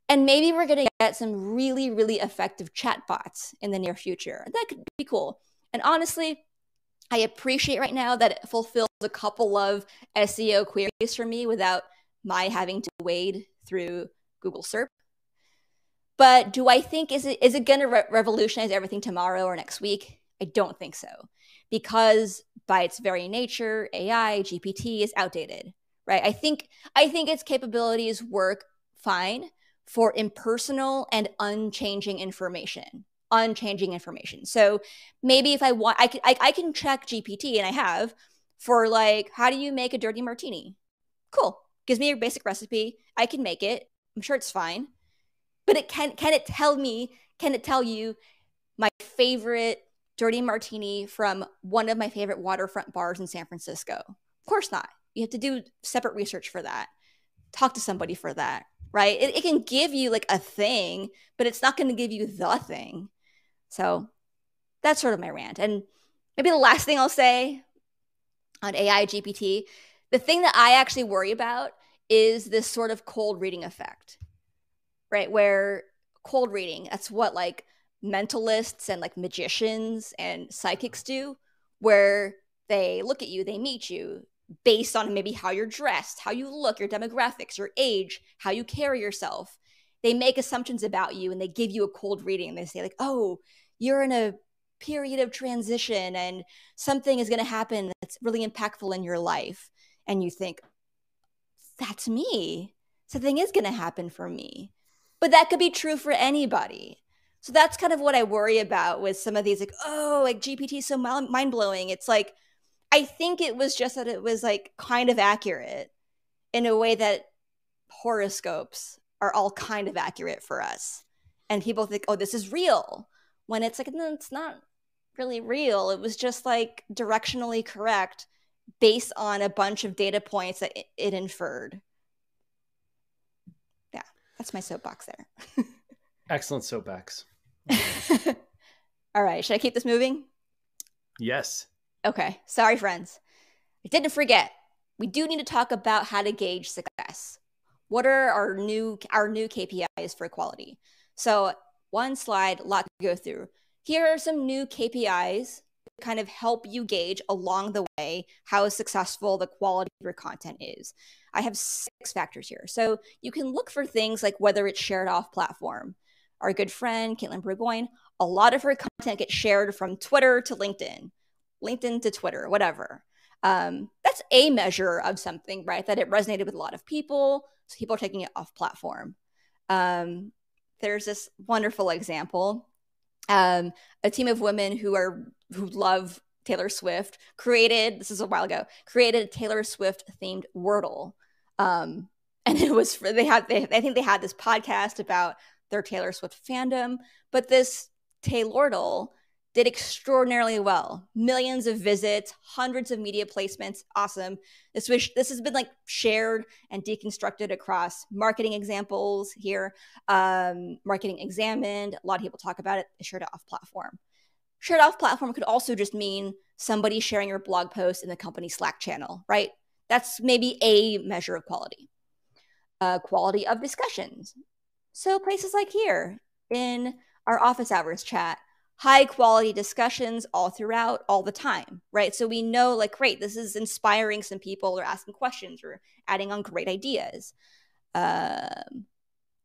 And maybe we're going to get some really, really effective chatbots in the near future. That could be cool. And honestly, I appreciate right now that it fulfills a couple of SEO queries for me without my having to wade through Google search. But do I think, is it going to revolutionize everything tomorrow or next week? I don't think so. because by its very nature, AI, GPT is outdated, right? I think its capabilities work fine for impersonal and unchanging information. So maybe if I want, I can check GPT, and I have, for like, how do you make a dirty martini? Cool. Gives me a basic recipe. I can make it. I'm sure it's fine. But can it tell you my favorite dirty martini from one of my favorite waterfront bars in San Francisco? Of course not. You have to do separate research for that. Talk to somebody for that, right? It can give you like a thing, but it's not going to give you the thing. So that's sort of my rant. And maybe the last thing I'll say on AI GPT, the thing that I actually worry about is this sort of cold reading effect, right? Where cold reading, that's what like mentalists and like magicians and psychics do, where they look at you, they meet you based on maybe how you're dressed, how you look, your demographics, your age, how you carry yourself. They make assumptions about you and they give you a cold reading. They say like, oh, you're in a period of transition and something is going to happen that's really impactful in your life. And you think, that's me. Something is going to happen for me. But that could be true for anybody. So that's kind of what I worry about with some of these, like, oh, like GPT is so mind blowing. It's like, I think it was just that it was like kind of accurate in a way that horoscopes are all kind of accurate for us. And people think, oh, this is real. When it's like, no, it's not really real. It was just like directionally correct based on a bunch of data points that it inferred. Yeah, that's my soapbox there. Excellent soapbox. All right, should I keep this moving? Yes. Okay, sorry, friends. I didn't forget. We do need to talk about how to gauge success. What are our new KPIs for quality? So one slide, a lot to go through. Here are some new KPIs to kind of help you gauge along the way how successful the quality of your content is. I have 6 factors here. So you can look for things like whether it's shared off platform. Our good friend, Caitlin Burgoyne, a lot of her content gets shared from Twitter to LinkedIn, LinkedIn to Twitter, whatever. That's a measure of something, right? That it resonated with a lot of people, so people are taking it off platform. There's this wonderful example. A team of women who love Taylor Swift this is a while ago, created a Taylor Swift themed Wordle. And it was I think they had this podcast about their Taylor Swift fandom, but this Taylordle did extraordinarily well. Millions of visits, hundreds of media placements. Awesome. This has been like shared and deconstructed across marketing examples here. Marketing Examined. A lot of people talk about it. Shared off platform. Shared off platform could also just mean somebody sharing your blog post in the company Slack channel, right? That's maybe a measure of quality. Quality of discussions. So places like here in our office hours chat, high quality discussions all throughout, all the time, right? So we know like, great, this is inspiring some people, or asking questions, or adding on great ideas.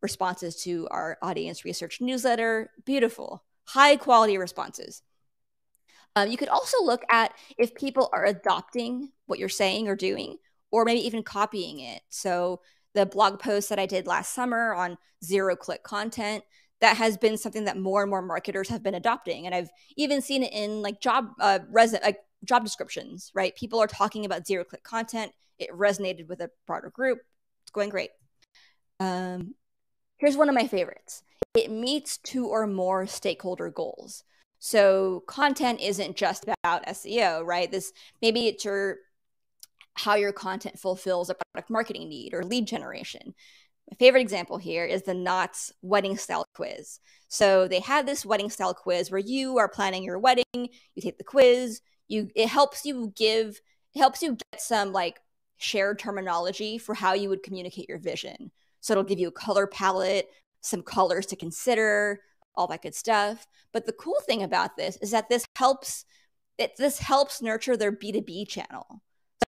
Responses to our audience research newsletter, beautiful, high quality responses. You could also look at if people are adopting what you're saying or doing, or maybe even copying it. So the blog post that I did last summer on 0-click content, that has been something that more and more marketers have been adopting. And I've even seen it in like job descriptions, right? People are talking about 0-click content. It resonated with a broader group. It's going great. Here's one of my favorites. It meets 2 or more stakeholder goals. So content isn't just about SEO, right? Maybe it's how your content fulfills a product marketing need or lead generation. My favorite example here is the Knott's wedding style quiz. So they had this wedding style quiz where you are planning your wedding, you take the quiz, it helps you get some like shared terminology for how you would communicate your vision. So it'll give you a color palette, some colors to consider, all that good stuff. But the cool thing about this is that this helps nurture their B2B channel.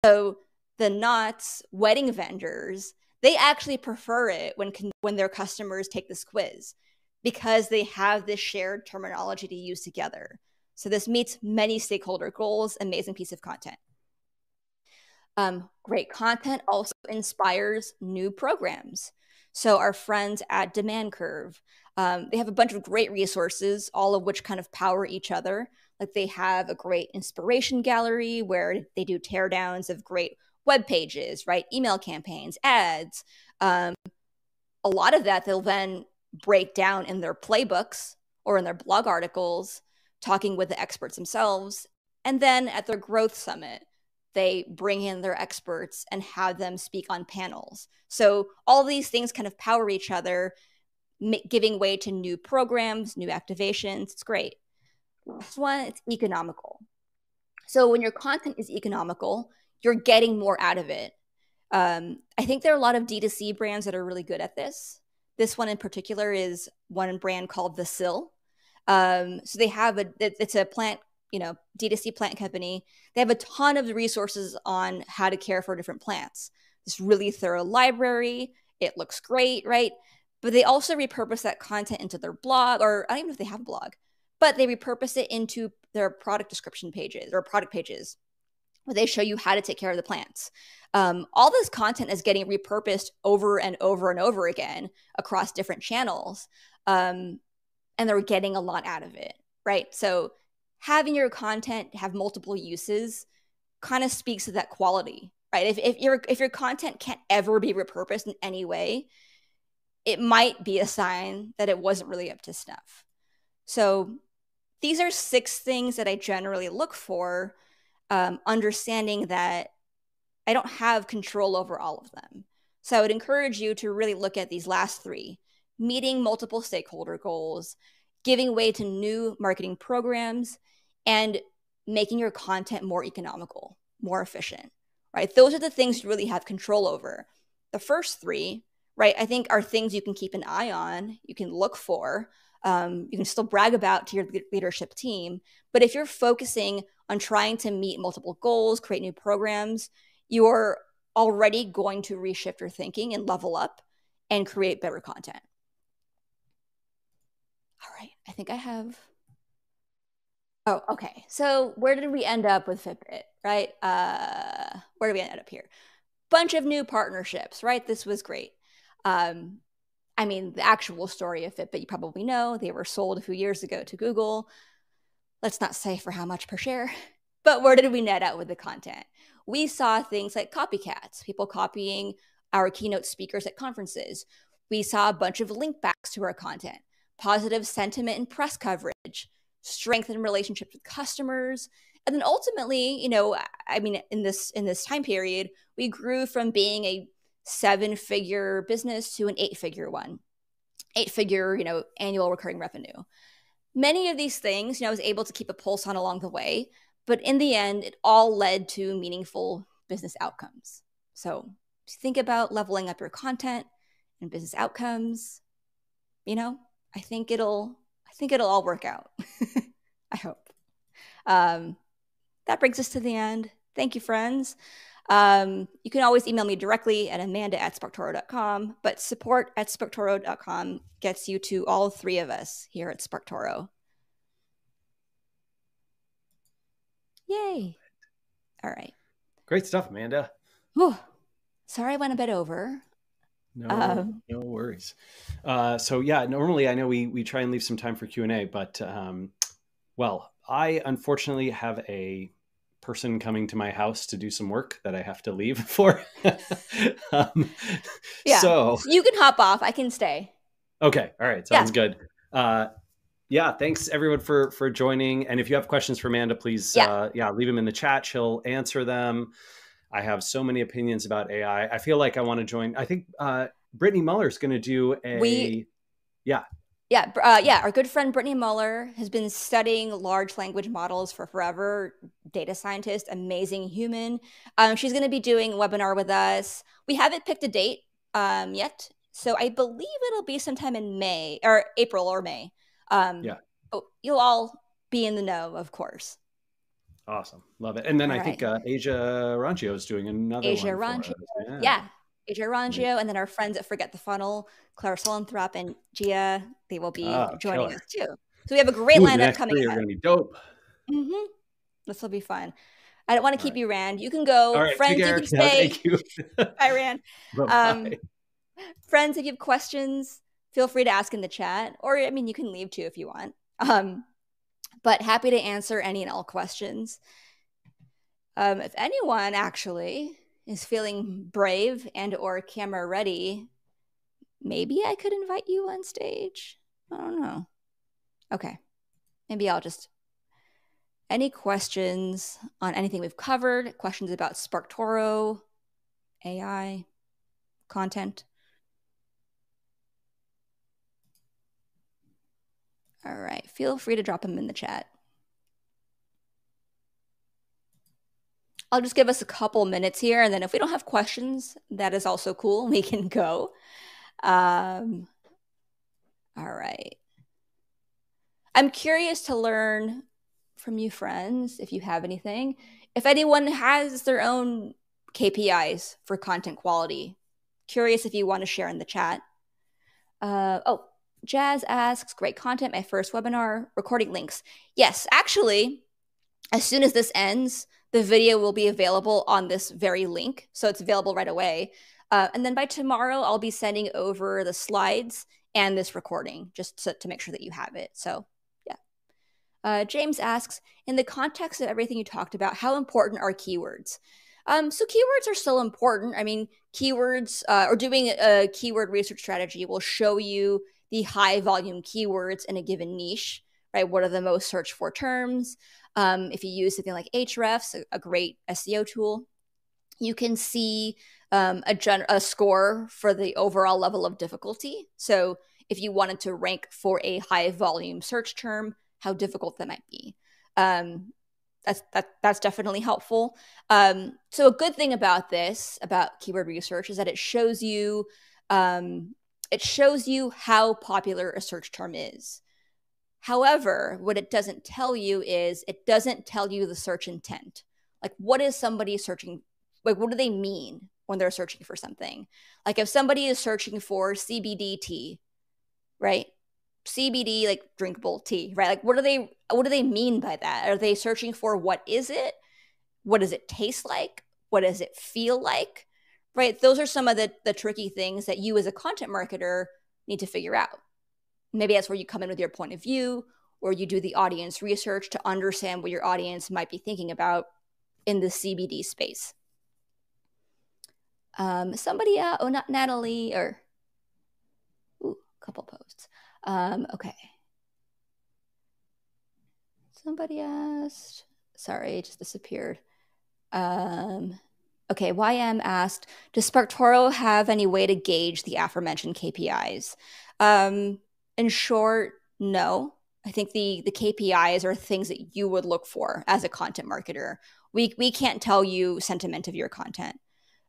So the Knott's wedding vendors, they actually prefer it when their customers take this quiz, because they have this shared terminology to use together. So this meets many stakeholder goals. Amazing piece of content. Great content also inspires new programs. So our friends at Demand Curve, they have a bunch of great resources, all of which kind of power each other. Like they have a great inspiration gallery where they do teardowns of great web pages, right? Email campaigns, ads. A lot of that they'll then break down in their playbooks or in their blog articles, talking with the experts themselves. And then at their growth summit, they bring in their experts and have them speak on panels. So all these things kind of power each other, giving way to new programs, new activations. It's great. Last one, it's economical. So when your content is economical, you're getting more out of it. I think there are a lot of D2C brands that are really good at this. This one in particular is one brand called The Sill. So they have it's a plant, D2C plant company. They have a ton of resources on how to care for different plants. This really thorough library. It looks great, right? But they also repurpose that content into their blog, or I don't even know if they have a blog, but they repurpose it into their product description pages or product pages where they show you how to take care of the plants. All this content is getting repurposed over and over and over again across different channels. And they're getting a lot out of it, right? So having your content have multiple uses kind of speaks to that quality, right? If your content can't ever be repurposed in any way, it might be a sign that it wasn't really up to snuff. So these are 6 things that I generally look for, understanding that I don't have control over all of them. So I would encourage you to really look at these last 3: meeting multiple stakeholder goals, giving way to new marketing programs, and making your content more economical, more efficient, right? Those are the things you really have control over. The first 3, right, I think are things you can keep an eye on, you can look for, you can still brag about to your leadership team. But if you're focusing on trying to meet multiple goals, create new programs, you're already going to reshift your thinking and level up and create better content. All right, I think I have. Oh, okay. So where did we end up with Fitbit, right? Where did we end up here? Bunch of new partnerships, right? This was great. I mean, the actual story of Fitbit, you probably know. They were sold a few years ago to Google. Let's not say for how much per share, but where did we net out with the content? We saw things like copycats, people copying our keynote speakers at conferences. We saw a bunch of link backs to our content, positive sentiment and press coverage, strengthen relationships with customers. And then ultimately, I mean, in this time period, we grew from being a 7-figure business to an 8-figure one, 8-figure, annual recurring revenue. Many of these things, I was able to keep a pulse on along the way, but in the end, it all led to meaningful business outcomes. So think about leveling up your content and business outcomes. I think it'll all work out. I hope. That brings us to the end. Thank you, friends. You can always email me directly at amanda@sparktoro.com, but support@sparktoro.com gets you to all 3 of us here at SparkToro. Yay. All right. Great stuff, Amanda. Whew. Sorry I went a bit over. No worries. So yeah, normally I know we try and leave some time for Q&A, but well, I unfortunately have a person coming to my house to do some work that I have to leave for. Yeah. So you can hop off. I can stay. Okay. All right. Sounds good. Yeah. Thanks everyone for joining. And if you have questions for Amanda, please, leave them in the chat. She'll answer them. I have so many opinions about AI. I feel like I want to join. I think Brittany Muller is going to do our good friend Brittany Muller has been studying large language models for forever. Data scientist, amazing human. She's going to be doing a webinar with us. We haven't picked a date yet, so I believe it'll be sometime in May or April or May. You'll all be in the know, of course. Awesome. Love it. And then I think Asia Rangio is doing another one for us. Asia Rangio, and then our friends at Forget the Funnel, Claire Solenthrop and Gia, they will be joining us too. So we have a great lineup coming. Are going to be dope. Mm-hmm. This will be fun. I don't want to All keep right. you, Rand. You can All go. right. Take Friends, you care. can Yeah, stay. thank you. Bye, Rand. Bye Um, bye. friends, if you have questions, feel free to ask in the chat. Or, I mean, you can leave too if you want. But happy to answer any and all questions. If anyone actually is feeling brave and or camera ready, maybe I could invite you on stage. I don't know. Okay. Maybe I'll just any questions on anything we've covered, questions about SparkToro, AI, content. All right. Feel free to drop them in the chat. I'll just give us a couple minutes here, and then if we don't have questions, that is also cool. We can go. All right. I'm curious to learn from you, friends, if you have anything. If anyone has their own KPIs for content quality, curious if you want to share in the chat. Oh, Jazz asks, great content, my first webinar, recording links. Yes, actually, as soon as this ends, the video will be available on this very link. So it's available right away. And then by tomorrow, I'll be sending over the slides and this recording just to make sure that you have it. So yeah. James asks, in the context of everything you talked about, how important are keywords? So keywords are still important. I mean, keywords or doing a keyword research strategy will show you the high volume keywords in a given niche, right? What are the most searched for terms? If you use something like Ahrefs, a great SEO tool, you can see a score for the overall level of difficulty. So if you wanted to rank for a high volume search term, how difficult that might be. That's definitely helpful. So a good thing about this, about keyword research, is that it shows you how popular a search term is. However, what it doesn't tell you is it doesn't tell you the search intent. Like, what is somebody searching? Like, what do they mean when they're searching for something? Like, if somebody is searching for CBD tea, right? CBD, like drinkable tea, right? Like, what do they mean by that? Are they searching for what is it? What does it taste like? What does it feel like? Right? Those are some of the tricky things that you as a content marketer need to figure out. Maybe that's where you come in with your point of view, or you do the audience research to understand what your audience might be thinking about in the CBD space. Somebody, not Natalie, or a couple posts. Okay. Somebody asked. Sorry, it just disappeared. Okay, YM asked, does SparkToro have any way to gauge the aforementioned KPIs? In short, no. I think the KPIs are things that you would look for as a content marketer. We can't tell you sentiment of your content.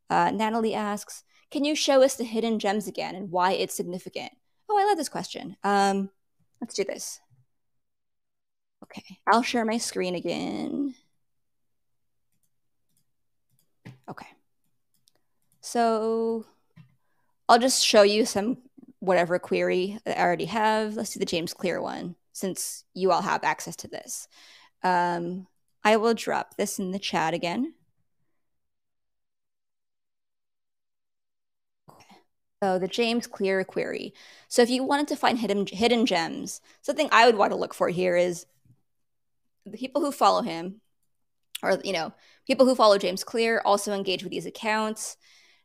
Natalie asks, can you show us the hidden gems again and why it's significant? Oh, I love this question. Let's do this. Okay, I'll share my screen again. Okay. So I'll just show you some whatever query that I already have. Let's do the James Clear one since you all have access to this. I will drop this in the chat again. Okay. So the James Clear query. So if you wanted to find hidden gems, something I would want to look for here is the people who follow him, or people who follow James Clear also engage with these accounts.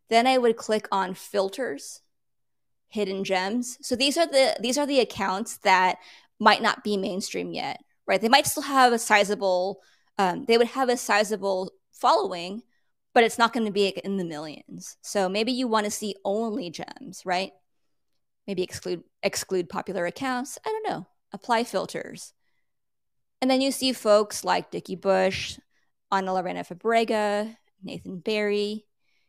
Then I would click on filters, hidden gems. So these are the accounts that might not be mainstream yet, right? They might still have a sizable, they would have a sizable following, but it's not going to be in the millions. So maybe you want to see only gems, right? Maybe exclude popular accounts. I don't know. Apply filters. And then you see folks like Dickie Bush, Ana Lorena Fabrega, Nathan Barry,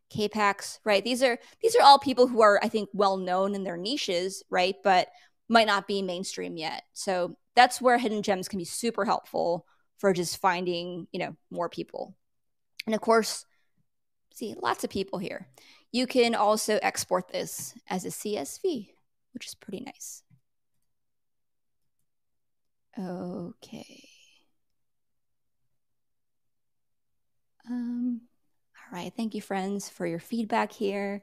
K-Pax, right? These are all people who are, I think, well known in their niches, right? But might not be mainstream yet. So that's where hidden gems can be super helpful for just finding, more people. And of course, see, lots of people here. You can also export this as a CSV, which is pretty nice. Okay. All right. Thank you, friends, for your feedback here.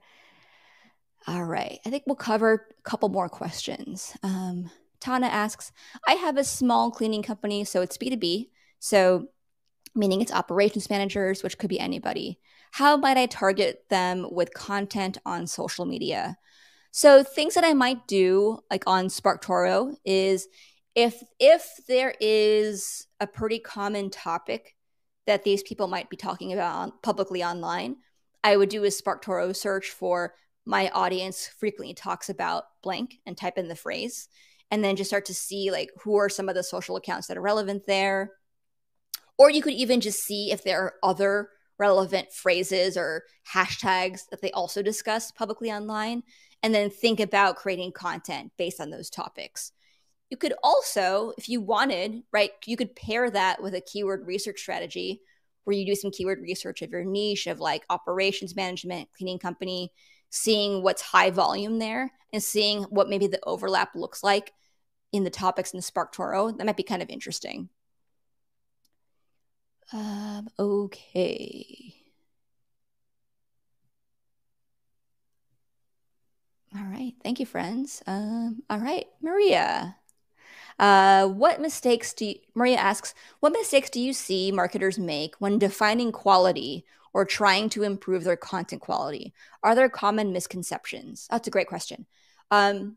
All right. I think we'll cover a couple more questions. Tana asks, I have a small cleaning company, so it's B2B. So, meaning it's operations managers, which could be anybody. How might I target them with content on social media? So things that I might do, like on SparkToro, is if there is a pretty common topic that these people might be talking about publicly online, I would do a SparkToro search for my audience frequently talks about blank and type in the phrase, and then just start to see like who are some of the social accounts that are relevant there. Or you could even just see if there are other relevant phrases or hashtags that they also discuss publicly online, and then think about creating content based on those topics. You could also, if you wanted, right, you could pair that with a keyword research strategy where you do some keyword research of your niche of like operations management, cleaning company, seeing what's high volume there and seeing what maybe the overlap looks like in the topics in the SparkToro. That might be kind of interesting. Okay. All right. Thank you, friends. All right, Maria. Maria asks, what mistakes do you see marketers make when defining quality or trying to improve their content quality? Are there common misconceptions? That's a great question. Common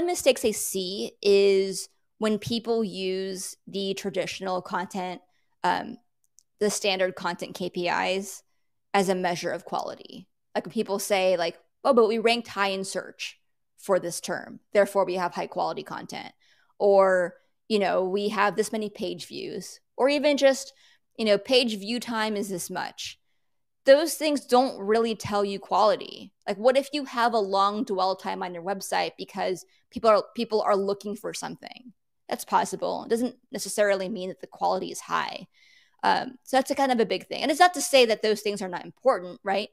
mistakes I see is when people use the traditional content, the standard content KPIs as a measure of quality. Like people say, like, oh, but we ranked high in search for this term, therefore we have high quality content. Or, we have this many page views, or even just, page view time is this much. Those things don't really tell you quality. Like, what if you have a long dwell time on your website because people are looking for something? That's possible. It doesn't necessarily mean that the quality is high. So that's a kind of a big thing. And it's not to say that those things are not important, right?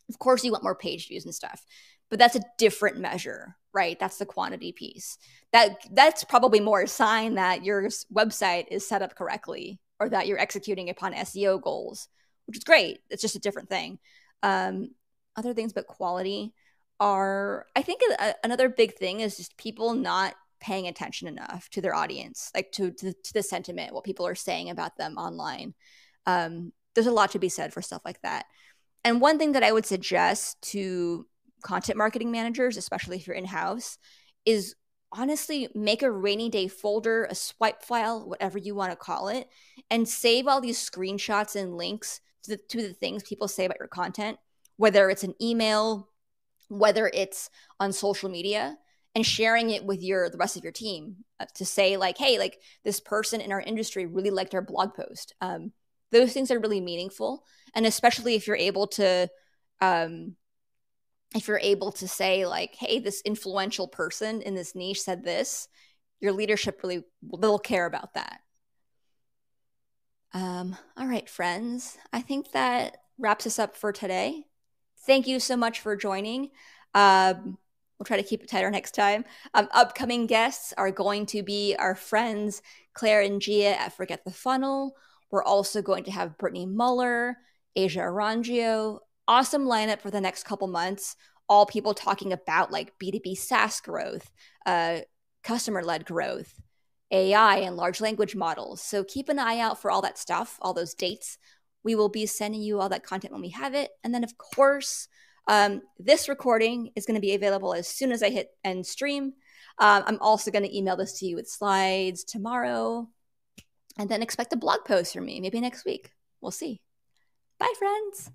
Of course, you want more page views and stuff, but that's a different measure, right? That's the quantity piece. That's probably more a sign that your website is set up correctly or that you're executing upon SEO goals, which is great. It's just a different thing. Other things but quality are, I think, another big thing is just people not paying attention enough to their audience, like to the sentiment, what people are saying about them online. There's a lot to be said for stuff like that. And one thing that I would suggest to content marketing managers, especially if you're in-house, is honestly make a rainy day folder, a swipe file, whatever you want to call it, and save all these screenshots and links to the things people say about your content, whether it's an email, whether it's on social media, and sharing it with the rest of your team to say like, hey, like this person in our industry really liked our blog post. Those things are really meaningful, and especially if you're able to say like, hey, this influential person in this niche said this, your leadership really will care about that. All right, friends, I think that wraps us up for today. Thank you so much for joining. We'll try to keep it tighter next time. Upcoming guests are going to be our friends Claire and Gia at Forget the Funnel. We're also going to have Brittany Muller, Asia Arangio. Awesome lineup for the next couple months. All people talking about like B2B SaaS growth, customer-led growth, AI and large language models. So keep an eye out for all that stuff, all those dates. We will be sending you all that content when we have it. And then, of course, this recording is going to be available as soon as I hit end stream. I'm also going to email this to you with slides tomorrow. And then expect a blog post from me, maybe next week. We'll see. Bye, friends.